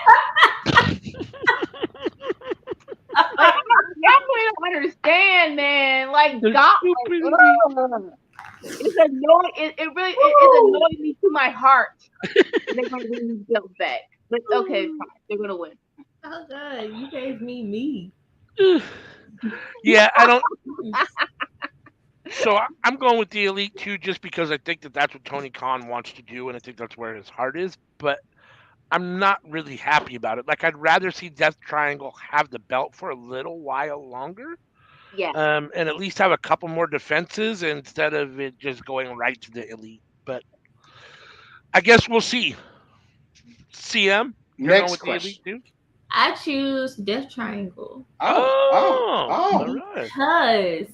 y'all don't understand, man. Like, God, it's annoying. It really is annoying me to my heart. They're gonna win these belts back. But okay, fine. They're gonna win. Oh god, you gave me. Yeah, I don't. So I'm going with the Elite too, just because I think that's what Tony Khan wants to do, and I think that's where his heart is. But I'm not really happy about it. Like, I'd rather see Death Triangle have the belt for a little while longer. Yeah. And at least have a couple more defenses instead of it just going right to the Elite. But I guess we'll see. CM, you're going with the Elite too? I choose Death Triangle. All right. Because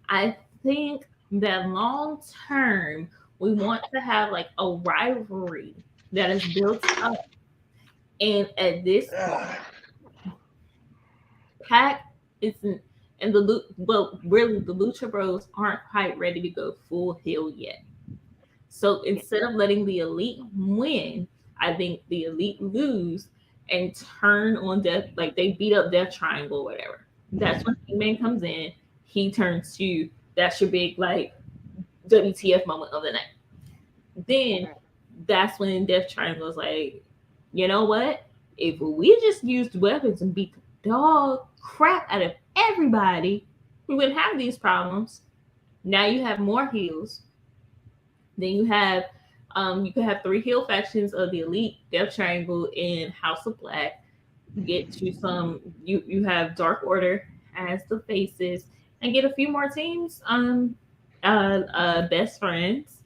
I think that long term we want to have like a rivalry that is built up. And at this point, Pac isn't, and the Lucha Bros aren't quite ready to go full heel yet. So instead of letting the Elite win, I think the Elite lose and turn on Death, like they beat up Death Triangle or whatever. That's when He-Man comes in. He turns to, that's your big like WTF moment of the night. Then that's when Death Triangle is like, you know what? If we just used weapons and beat the dog crap out of everybody, we wouldn't have these problems. Now you have more heels. Then you have you can have 3 heel factions of the Elite, Death Triangle, and House of Black. Get you some. You have Dark Order as the faces, and get a few more teams. Best friends.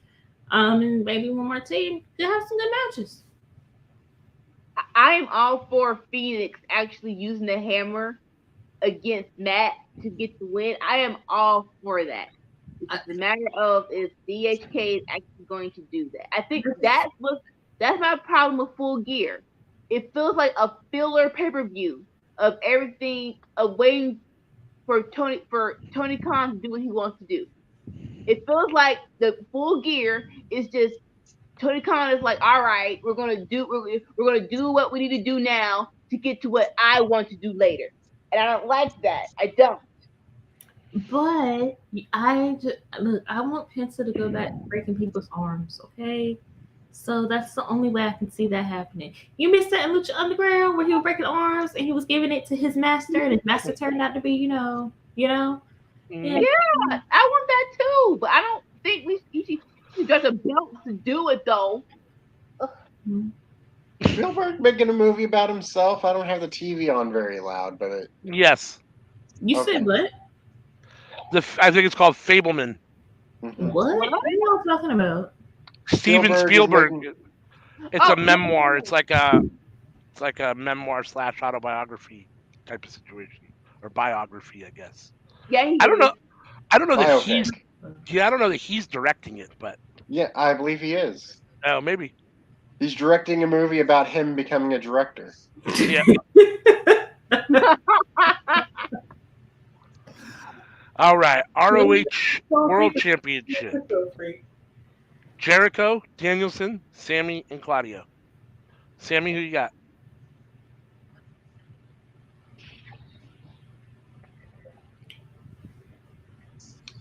And maybe one more team to have some good matches. I am all for Phoenix actually using the hammer against Matt to get the win. I am all for that. It's just a matter of if DHK is actually going to do that. I think that's my problem with Full Gear. It feels like a filler pay-per-view of everything, of waiting for Tony Khan to do what he wants to do. It feels like the Full Gear is just Tony Khan is like, all right, we're gonna do what we need to do now to get to what I want to do later, and I don't like that. I don't. But I want Penta to go back to breaking people's arms, okay? So that's the only way I can see that happening. You missed that in Lucha Underground where he was breaking arms and he was giving it to his master, and his master turned out to be, Mm. Yeah, I want that too, but I don't think he got the belt to do it though. Spielberg making a movie about himself. I don't have the TV on very loud, but Yes. You Okay. said what? I think it's called Fableman. Mhm. What are you talking about? Steven Spielberg is Spielberg. making- It's Oh, a memoir. It's like a memoir / autobiography type of situation, or biography, I guess. yeah, he I don't is. know. I don't know that Biopic. he's. Yeah, I don't know that he's directing it, but Yeah, I believe he is. oh, maybe. He's directing a movie about him becoming a director. Yeah. All right. ROH World Championship. Jericho, Danielson, Sammy, and Claudio. Sammy, who you got?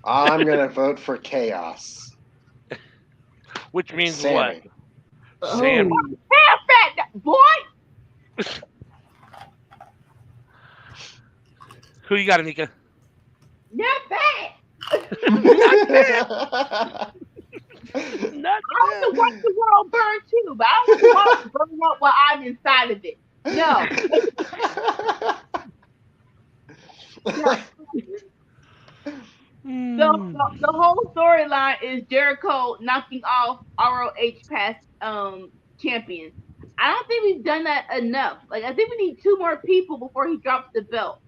I'm gonna vote for Chaos. Which means Sammy. what? Oh. Sammy. Half fat boy. Who you got, Anika? Not bad. Not I don't want the world burn too, but I don't want to burn up while I'm inside of it. No. The whole storyline is Jericho knocking off ROH past champions. I don't think we've done that enough. Like, I think we need 2 more people before he drops the belt.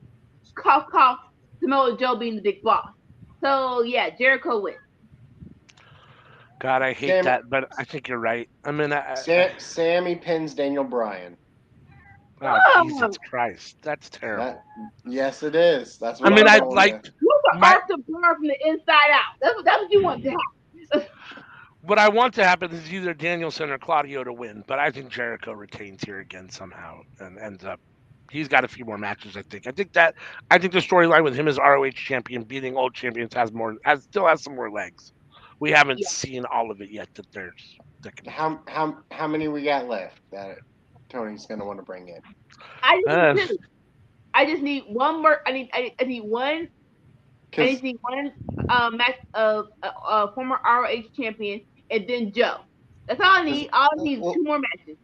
Cough, cough. Samoa Joe being the big boss. So yeah, Jericho wins. God, I hate that, but I think you're right. I mean, Sammy pins Daniel Bryan. Oh, Jesus Christ, that's terrible. Yes, it is. That's what I mean, I'm I'd telling like. You can Arthur burn from the inside out. That's what you want to happen. What I want to happen is either Danielson or Claudio to win, but I think Jericho retains here again somehow and ends up. He's got a few more matches, I think. I think the storyline with him as ROH champion beating old champions still has some more legs. We haven't seen all of it yet. How many we got left that Tony's gonna want to bring in? I just need one more. I need one match of former ROH champion, and then Joe. That's all I need. All I need is 2 more matches.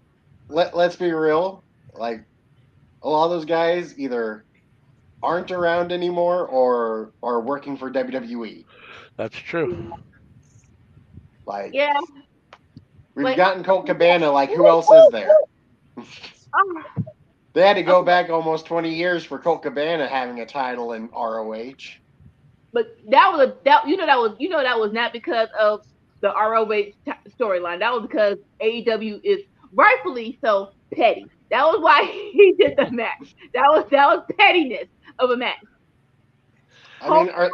Let's be real. Like, a lot of those guys either aren't around anymore or are working for WWE. That's true. Like, yeah, we've gotten Colt Cabana. Like, who else is there? They had to go back almost 20 years for Colt Cabana having a title in ROH. But that was not because of the ROH storyline. That was because AEW is rightfully so petty. That was why he did the match. That was pettiness of a match. I mean, are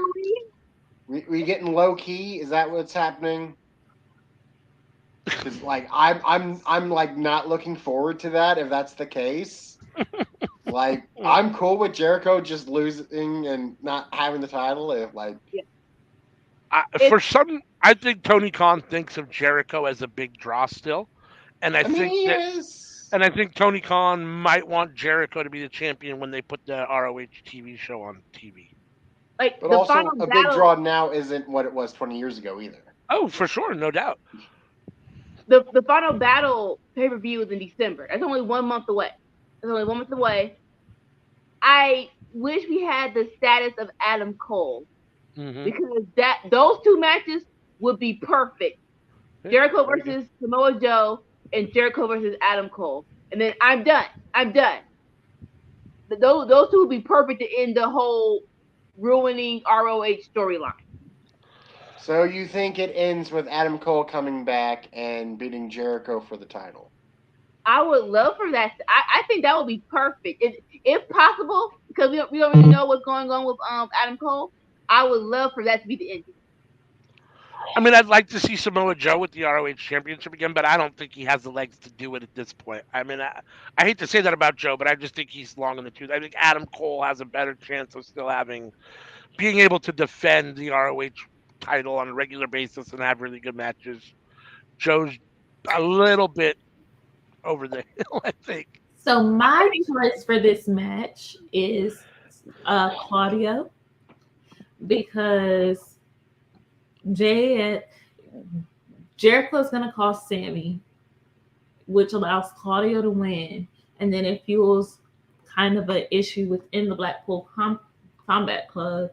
we getting low key? Is that what's happening? Because like I'm like not looking forward to that if that's the case. Like, I'm cool with Jericho just losing and not having the title if like. I think Tony Khan thinks of Jericho as a big draw still, and I think Tony Khan might want Jericho to be the champion when they put the ROH TV show on TV. Like, but also, big draw now isn't what it was 20 years ago either. Oh, for sure, no doubt. The final battle pay-per-view is in December. That's only 1 month away. I wish we had the status of Adam Cole, because those 2 matches would be perfect. Jericho versus Samoa Joe and Jericho versus Adam Cole. and then I'm done. I'm done. Those two would be perfect to end the whole ruining ROH storyline. So you think it ends with Adam Cole coming back and beating Jericho for the title? I would love for that. I think that would be perfect, if possible, because we don't really know what's going on with Adam Cole. I would love for that to be the ending. I mean, I'd like to see Samoa Joe with the ROH Championship again, but I don't think he has the legs to do it at this point. I mean, I hate to say that about Joe, but I just think he's long in the tooth. I think Adam Cole has a better chance of still being able to defend the ROH title on a regular basis and have really good matches. Joe's a little bit over the hill, I think. So my choice for this match is Claudio, because Jericho's gonna cost Sammy, which allows Claudio to win, and then it fuels kind of an issue within the Blackpool Combat Club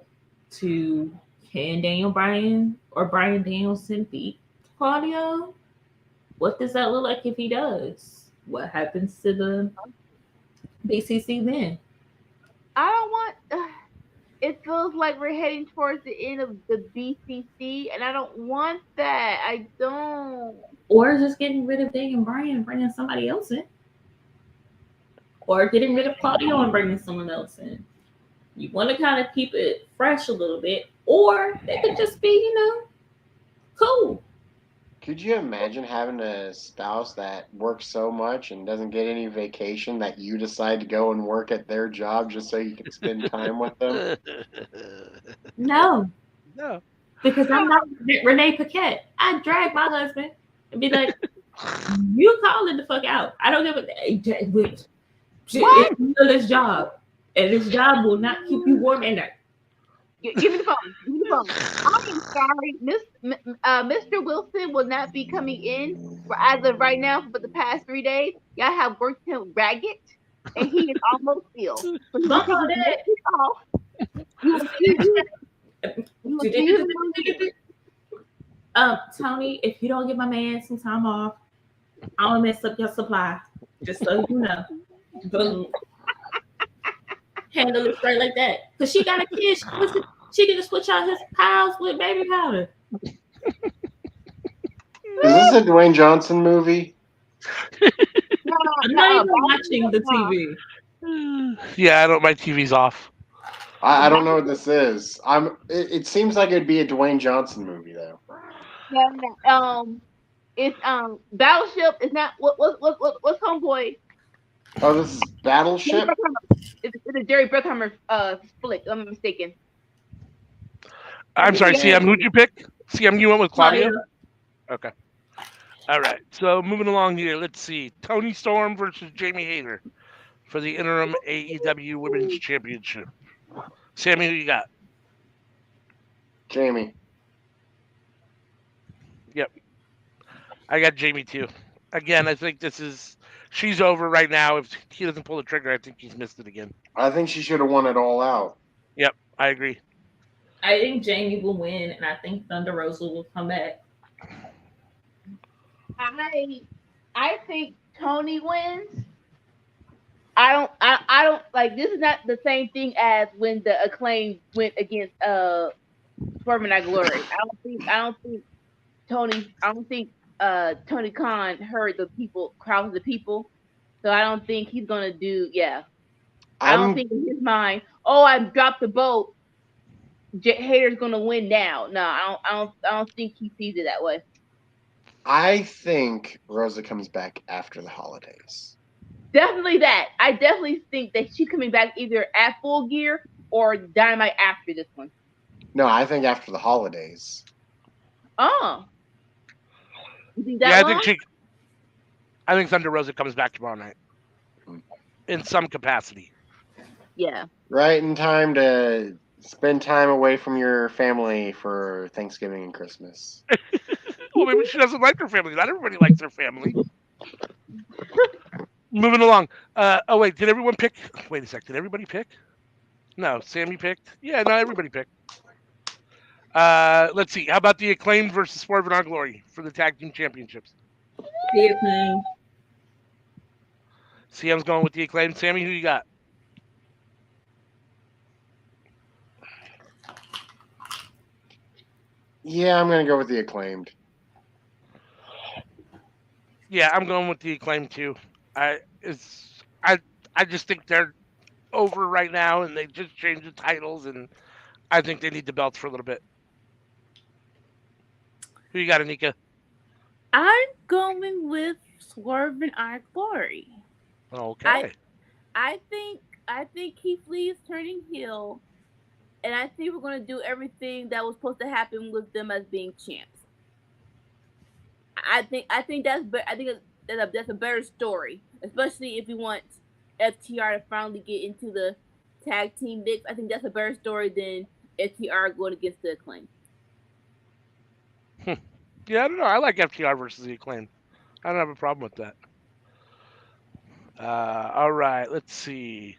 to, can Daniel Bryan or Bryan Danielson beat Claudio? What does that look like if he does? What happens to the BCC then? I don't want. It feels like we're heading towards the end of the BCC, and I don't want that. I don't. Or just getting rid of Daniel Bryan and bringing somebody else in. Or getting rid of Claudio and bringing someone else in. You want to kind of keep it fresh a little bit. Or they could just be, cool. Could you imagine having a spouse that works so much and doesn't get any vacation that you decide to go and work at their job just so you can spend time with them? No. No. Because I'm not Renee Paquette. I drag my husband and be like, you calling the fuck out. I don't give a if you know this job. And this job will not keep you warm at night. Give me the phone. Give me the phone. I'm sorry, Mr. Wilson will not be coming in for as of right now for the past 3 days. Y'all have worked him ragged, and he is almost ill. So you Don't know that. Tony, if you don't give my man some time off, I'm gonna mess up your supply. Just so you know. Boom. Handle it straight like that. Because she got a kid. She can just switch out his piles with baby powder. Is this a Dwayne Johnson movie? I'm not even watching the TV. Yeah, my TV's off. I don't know what this is. It seems like it'd be a Dwayne Johnson movie though. Yeah, it's Battleship. It's not what's Homeboy? Oh, this is Battleship? It's a Jerry Bruckheimer flick. I'm mistaken. I'm sorry, CM, who'd you pick? CM, you went with Claudio? Okay. All right. So moving along here, let's see. Tony Storm versus Jamie Hayter for the interim AEW Women's Championship. Sammy, who you got? Jamie. Yep. I got Jamie too. Again, I think she's over right now. If he doesn't pull the trigger, I think he's missed it again. I think she should have won it all out. Yep, I agree. I think Jamie will win, and I think Thunder Rosa will come back. I think Tony wins. I don't like, this is not the same thing as when the Acclaim went against Swerve and Glory. I don't think Tony Khan heard the people, crowds of the people. So I don't think he's gonna do. I don't think in his mind, I dropped the boat. Hater's gonna win now. No, I don't think he sees it that way. I think Rosa comes back after the holidays. Definitely that. I definitely think that she's coming back either at Full Gear or Dynamite after this one. No, I think after the holidays. Oh. You think that I think Thunder Rosa comes back tomorrow night. In some capacity. Yeah. Right in time to spend time away from your family for Thanksgiving and Christmas. Well, maybe she doesn't like her family. Not everybody likes their family. Moving along. Wait, did everyone pick? Wait a sec. Did everybody pick? No, Sammy picked. Yeah, not everybody picked. Let's see. How about the Acclaimed versus Swerve and Our Glory for the Tag Team Championships? The Acclaimed. CM's going with the Acclaimed. Sammy, who you got? Yeah, I'm gonna go with the Acclaimed. Yeah, I'm going with the Acclaimed too. I it's I just think they're over right now, and they just changed the titles, and I think they need the belts for a little bit. Who you got, Anika? I'm going with Swerve and Our Glory. I Okay. I think I think Keith Lee is turning heel, and I think we're going to do everything that was supposed to happen with them as being champs. I think that's a better story, especially if you want FTR to finally get into the tag team mix. I think that's a better story than FTR going against the Acclaim. Hmm. Yeah, I don't know. I like FTR versus the Acclaimed. I don't have a problem with that. All right, let's see.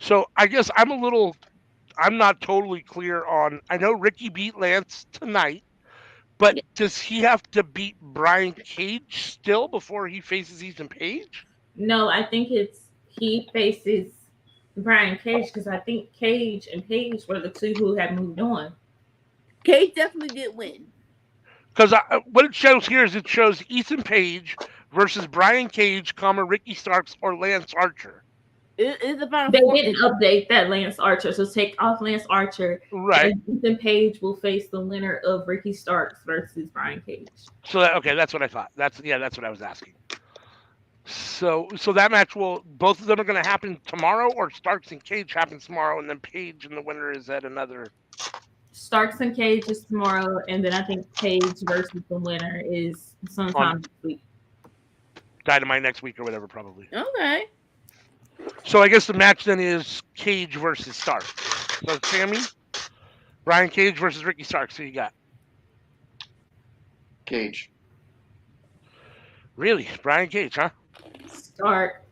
So I guess I'm not totally clear on. I know Ricky beat Lance tonight, but Yeah. does he have to beat Brian Cage still before he faces Ethan Page? No, I think it's he faces Brian Cage because I think Cage and Page were the two who had moved on. Cage definitely did win. Because what it shows here is it shows Ethan Page versus Brian Cage, Ricky Starks, or Lance Archer. It is the final They four. didn't update that Lance Archer, so take off Lance Archer, Right. and Ethan Page will face the winner of Ricky Starks versus Brian Cage. So okay, that's what I thought. That's what I was asking. So that match both of them are going to happen tomorrow, or Starks and Cage happens tomorrow, and then Page and the winner is at another. Starks and Cage is tomorrow, and then I think Page versus the winner is sometime this week. Dynamite next week or whatever, probably. Okay. So I guess the match then is Cage versus Starks. So Sammy, Brian Cage versus Ricky Starks. Who you got? Cage. Really, Brian Cage, huh? Stark.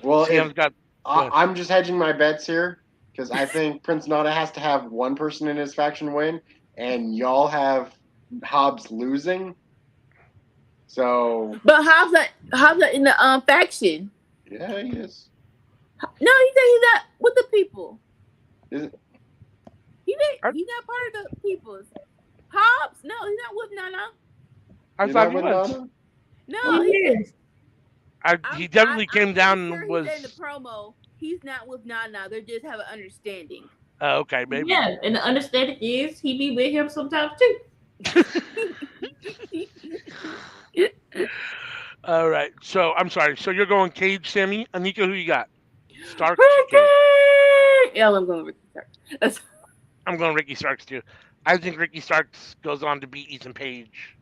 Well, CM's got. I'm just hedging my bets here because I think Prince Nana has to have one person in his faction win, and y'all have Hobbs losing. So, But Hobbs not in the faction. yeah, he is. No, he said he's not with the people. Is it? He's not part of the peoples. Hobbs? No, he's not with Nana. I You're thought not he with was. Nana? No, He is. He definitely came down sure and he was. said in the promo. He's not with Nana. They just have an understanding. Okay, maybe. Yeah, and the understanding is he be with him sometimes too. All right. So I'm sorry. So you're going Cage, Sammy, Anika. Who you got? Starks. Cage. Yeah, I'm going with Starks. I'm going Ricky Starks too. I think Ricky Starks goes on to beat Ethan Page.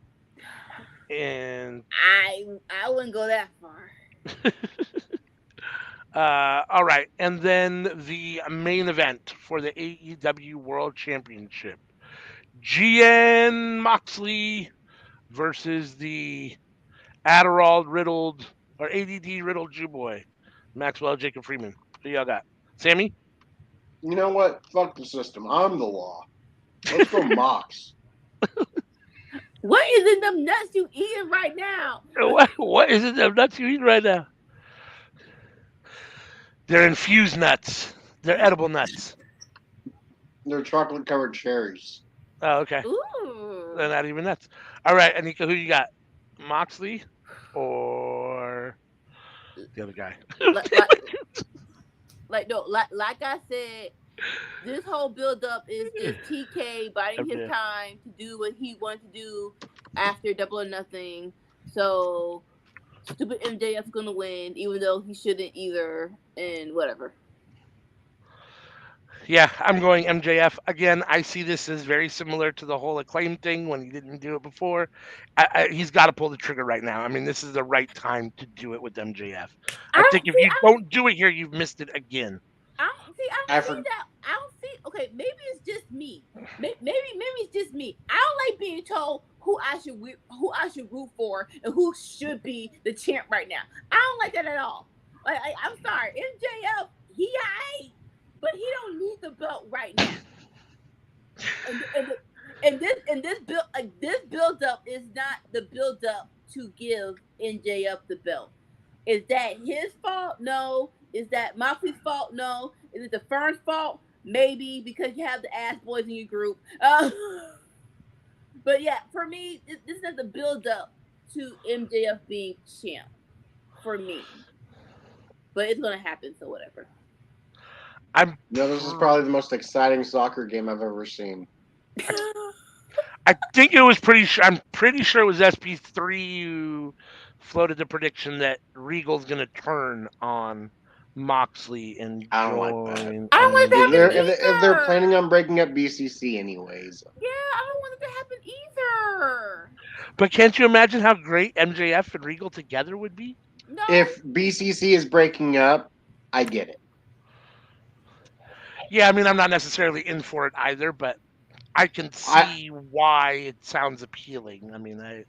And I wouldn't go that far. all right, and then the main event for the AEW World Championship: GN Moxley versus the Adderall riddled or ADD riddled Jew boy, Maxwell Jacob Freeman. Who y'all got? Sammy? You know what? Fuck the system. I'm the law. Let's go Mox. What is in them nuts you eating right now? What is it that nuts you eating right now? They're infused nuts. They're edible nuts. They're chocolate covered cherries. Oh, okay. Ooh. They're not even nuts. All right, Anika, who you got? Moxley or the other guy? Like I said, this whole build up is TK biding his time to do what he wants to do after Double or Nothing. So stupid MJF's gonna win, even though he shouldn't either, and whatever. Yeah, I'm going MJF. Again, I see this as very similar to the whole Acclaim thing when he didn't do it before. He's got to pull the trigger right now. I mean, this is the right time to do it with MJF. I think if you don't do it here, you've missed it again. I don't see that. I don't see. Okay, maybe it's just me. Maybe it's just me. I don't like being told who I should root for and who should be the champ right now. I don't like that at all. Like I'm sorry, MJF, he aight, but he don't need the belt right now. And this build up is not the build up to give MJF the belt. Is that his fault? No. Is that Moxley's fault? No. Is it the firm's fault? Maybe, because you have the ass boys in your group. But yeah, for me, this is the build up to MJF being champ. For me, but it's gonna happen, so whatever. This is probably the most exciting soccer game I've ever seen. I think it was I'm pretty sure it was SP3 who floated the prediction that Regal's gonna turn on Moxley and I don't join. like that. I don't want that to happen If they're planning on breaking up BCC anyways. Yeah, I don't want it to happen either. But can't you imagine how great MJF and Regal together would be? No. If BCC is breaking up, I get it. Yeah, I mean, I'm not necessarily in for it either, but I can see why it sounds appealing. I mean,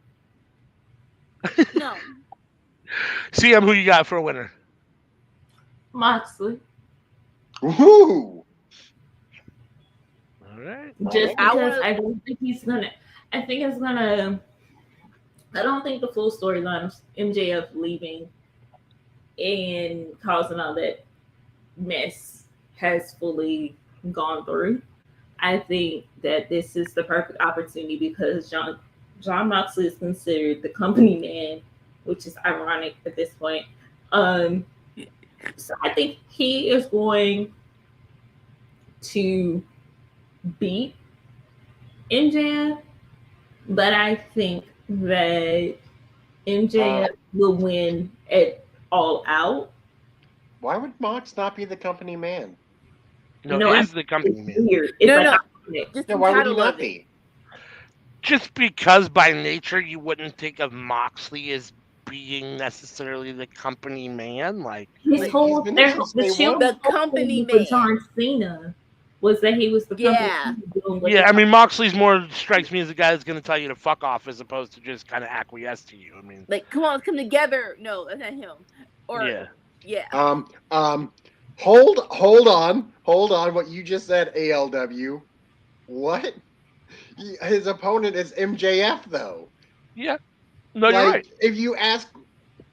No. CM, who you got for a winner? Moxley. Woohoo! All right. Just because I don't think he's gonna. I think it's gonna. I don't think the full storyline of MJF leaving and causing all that mess has fully gone through. I think that this is the perfect opportunity because John Moxley is considered the company man, which is ironic at this point. So I think he is going to beat MJF, but I think that MJF will win at All Out. Why would Mox not be the company man? No, he's the company man. Weird. Why would he not be? Just because by nature you wouldn't think of Moxley as being necessarily the company man, like his whole the company man. John Cena was that he was the company. Yeah, I mean Moxley's more strikes me as a guy that's going to tell you to fuck off as opposed to just kind of acquiesce to you. I mean, like, come on, let's come together. No, that's not him. Or yeah. Hold on. What you just said, ALW. What? His opponent is MJF, though. Yeah. No, you're right. If you ask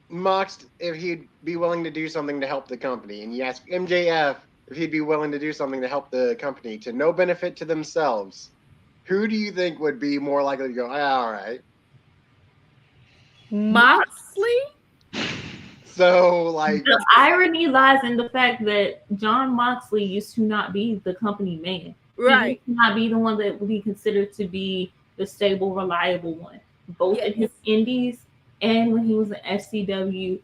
Mox if he'd be willing to do something to help the company, and you ask MJF if he'd be willing to do something to help the company to no benefit to themselves, who do you think would be more likely to go, all right? Moxley? So, the irony lies in the fact that John Moxley used to not be the company man. Right. He used to not be the one that would be considered to be the stable, reliable one. Both in his indies and when he was in FCW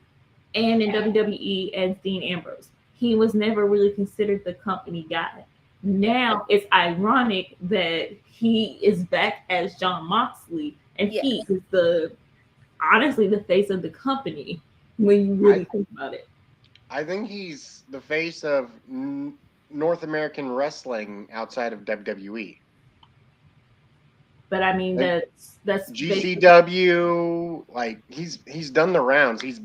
and in WWE as Dean Ambrose. He was never really considered the company guy. Now it's ironic that he is back as John Moxley and he is honestly the face of the company when you really think about it. I think he's the face of North American wrestling outside of WWE. But I mean, that's GCW. Like he's done the rounds. He's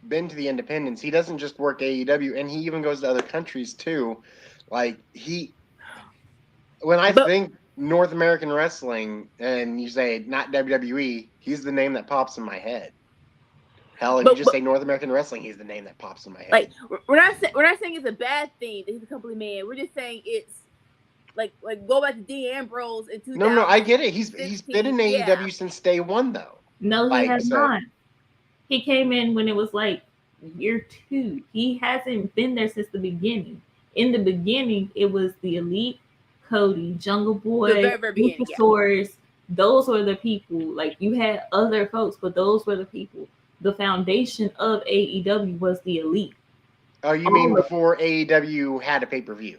been to the independents. He doesn't just work AEW, and he even goes to other countries too. Like when I think North American wrestling, and you say not WWE, he's the name that pops in my head. Hell, if you just say North American wrestling, he's the name that pops in my head. Like we're not saying it's a bad thing that he's a company man. We're just saying it's like go back to Dean Ambrose in 2000. No, I get it. He's been in AEW since day one, though. No, he has not. He came in when it was like year 2. He hasn't been there since the beginning. In the beginning, it was the Elite, Cody, Jungle Boy, Luchasaurus. Those were the people. Like you had other folks, but those were the people. The foundation of AEW was the Elite. Oh, you mean before AEW had a pay-per-view?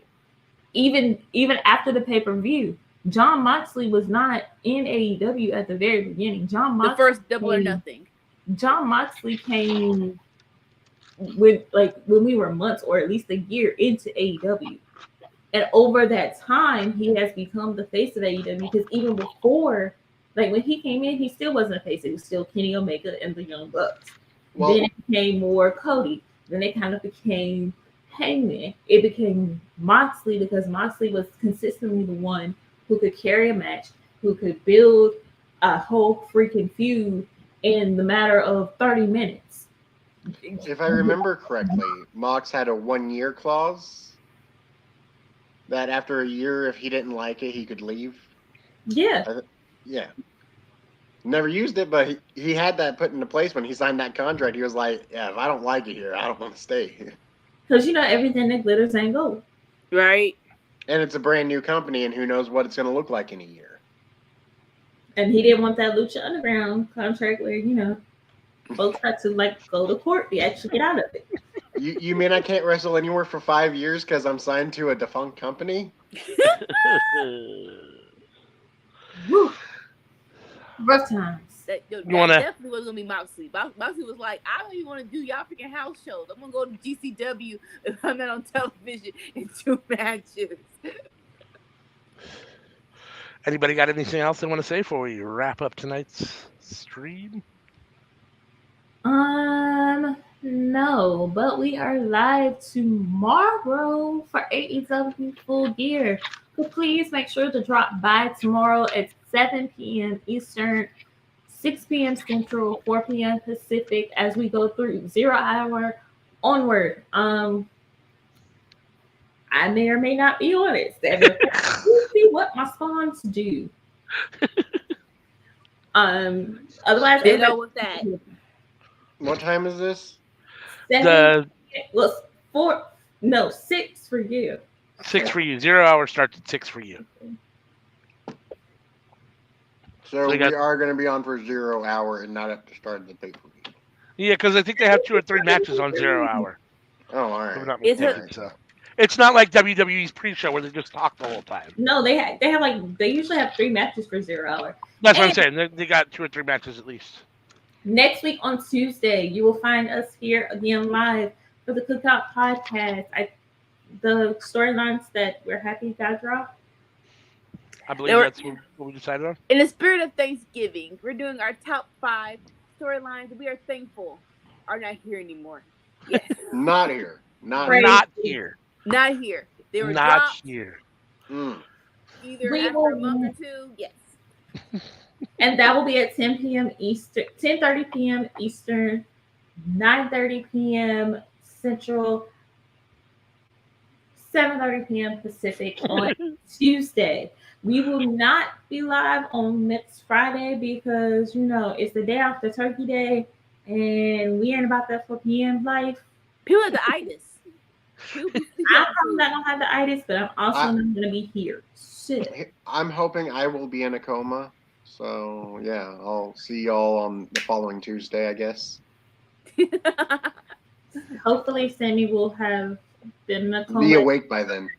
Even after the pay-per-view, John Moxley was not in AEW at the very beginning. The first Double or Nothing. John Moxley came with when we were months or at least a year into AEW. And over that time, he has become the face of AEW because even before, when he came in, he still wasn't a face. It was still Kenny Omega and the Young Bucks. Then it became more Cody. Then it kind of became Hangman. It became Moxley because Moxley was consistently the one who could carry a match, who could build a whole freaking feud in the matter of 30 minutes. If I remember correctly, Mox had a 1-year clause that after a year, if he didn't like it, he could leave. Yeah. Yeah. Never used it, but he had that put into place when he signed that contract. He was like, "Yeah, if I don't like it here, I don't want to stay." Because everything that glitters ain't gold. Right. And it's a brand new company, and who knows what it's going to look like in a year. And he didn't want that Lucha Underground contract where, folks had to go to court to actually get out of it. You mean I can't wrestle anywhere for 5 years because I'm signed to a defunct company? Woo. Rough times. That wanna- definitely was gonna be Moxley. Moxley was like, I don't even want to do y'all freaking house shows. I'm gonna go to GCW if I'm not on television in 2 matches. Anybody got anything else they want to say before we wrap up tonight's stream? No, but we are live tomorrow for AEW Full Gear. So please make sure to drop by tomorrow at 7 p.m. Eastern, 6 p.m. Central, 4 p.m. Pacific as we go through 0 hour onward. I may or may not be on it. We'll see what my spawns do. Otherwise, They know what's that. What time is this? 7, well, 6 for you. 6 for you. 0 hour starts at 6 for you. So we are going to be on for 0 hour and not at the start of the pay-per-view. Yeah, because I think they have 2 or 3 matches on 0 hour. Oh, all right. If I'm not mistaken, so. It's not like WWE's pre-show where they just talk the whole time. No, they usually have 3 matches for 0 hour. That's what I'm saying. They got 2 or 3 matches at least. Next week on Tuesday, you will find us here again live for the Cookout Podcast. The storylines that we're happy got dropped. I believe that's what we decided on. In the spirit of Thanksgiving, we're doing our top 5 storylines we are thankful are not here anymore. Yes. Not here. Not here. Not here. They were not dropped here. Either after a month or 2. Yes. And that will be at 10 p.m. Eastern, 10:30 p.m. Eastern, 9:30 p.m. Central, 7:30 p.m. Pacific on Tuesday. We will not be live on next Friday because, it's the day after Turkey Day and we ain't about that 4 p.m. life. People have the itis. I'm probably not going to have the itis, but I'm also not going to be here. Shit. I'm hoping I will be in a coma. So, yeah, I'll see y'all on the following Tuesday, I guess. Hopefully, Sammy will have been in a coma. Be awake by then.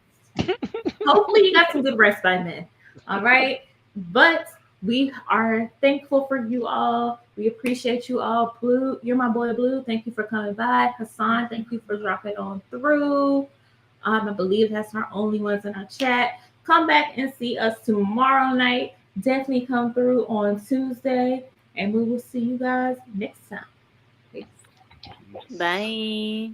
Hopefully, you got some good rest by then. All right. But we are thankful for you all. We appreciate you all. Blue, you're my boy Blue. Thank you for coming by. Hassan, thank you for dropping on through. I believe that's our only ones in our chat. Come back and see us tomorrow night. Definitely come through on Tuesday. And we will see you guys next time. Peace. Bye.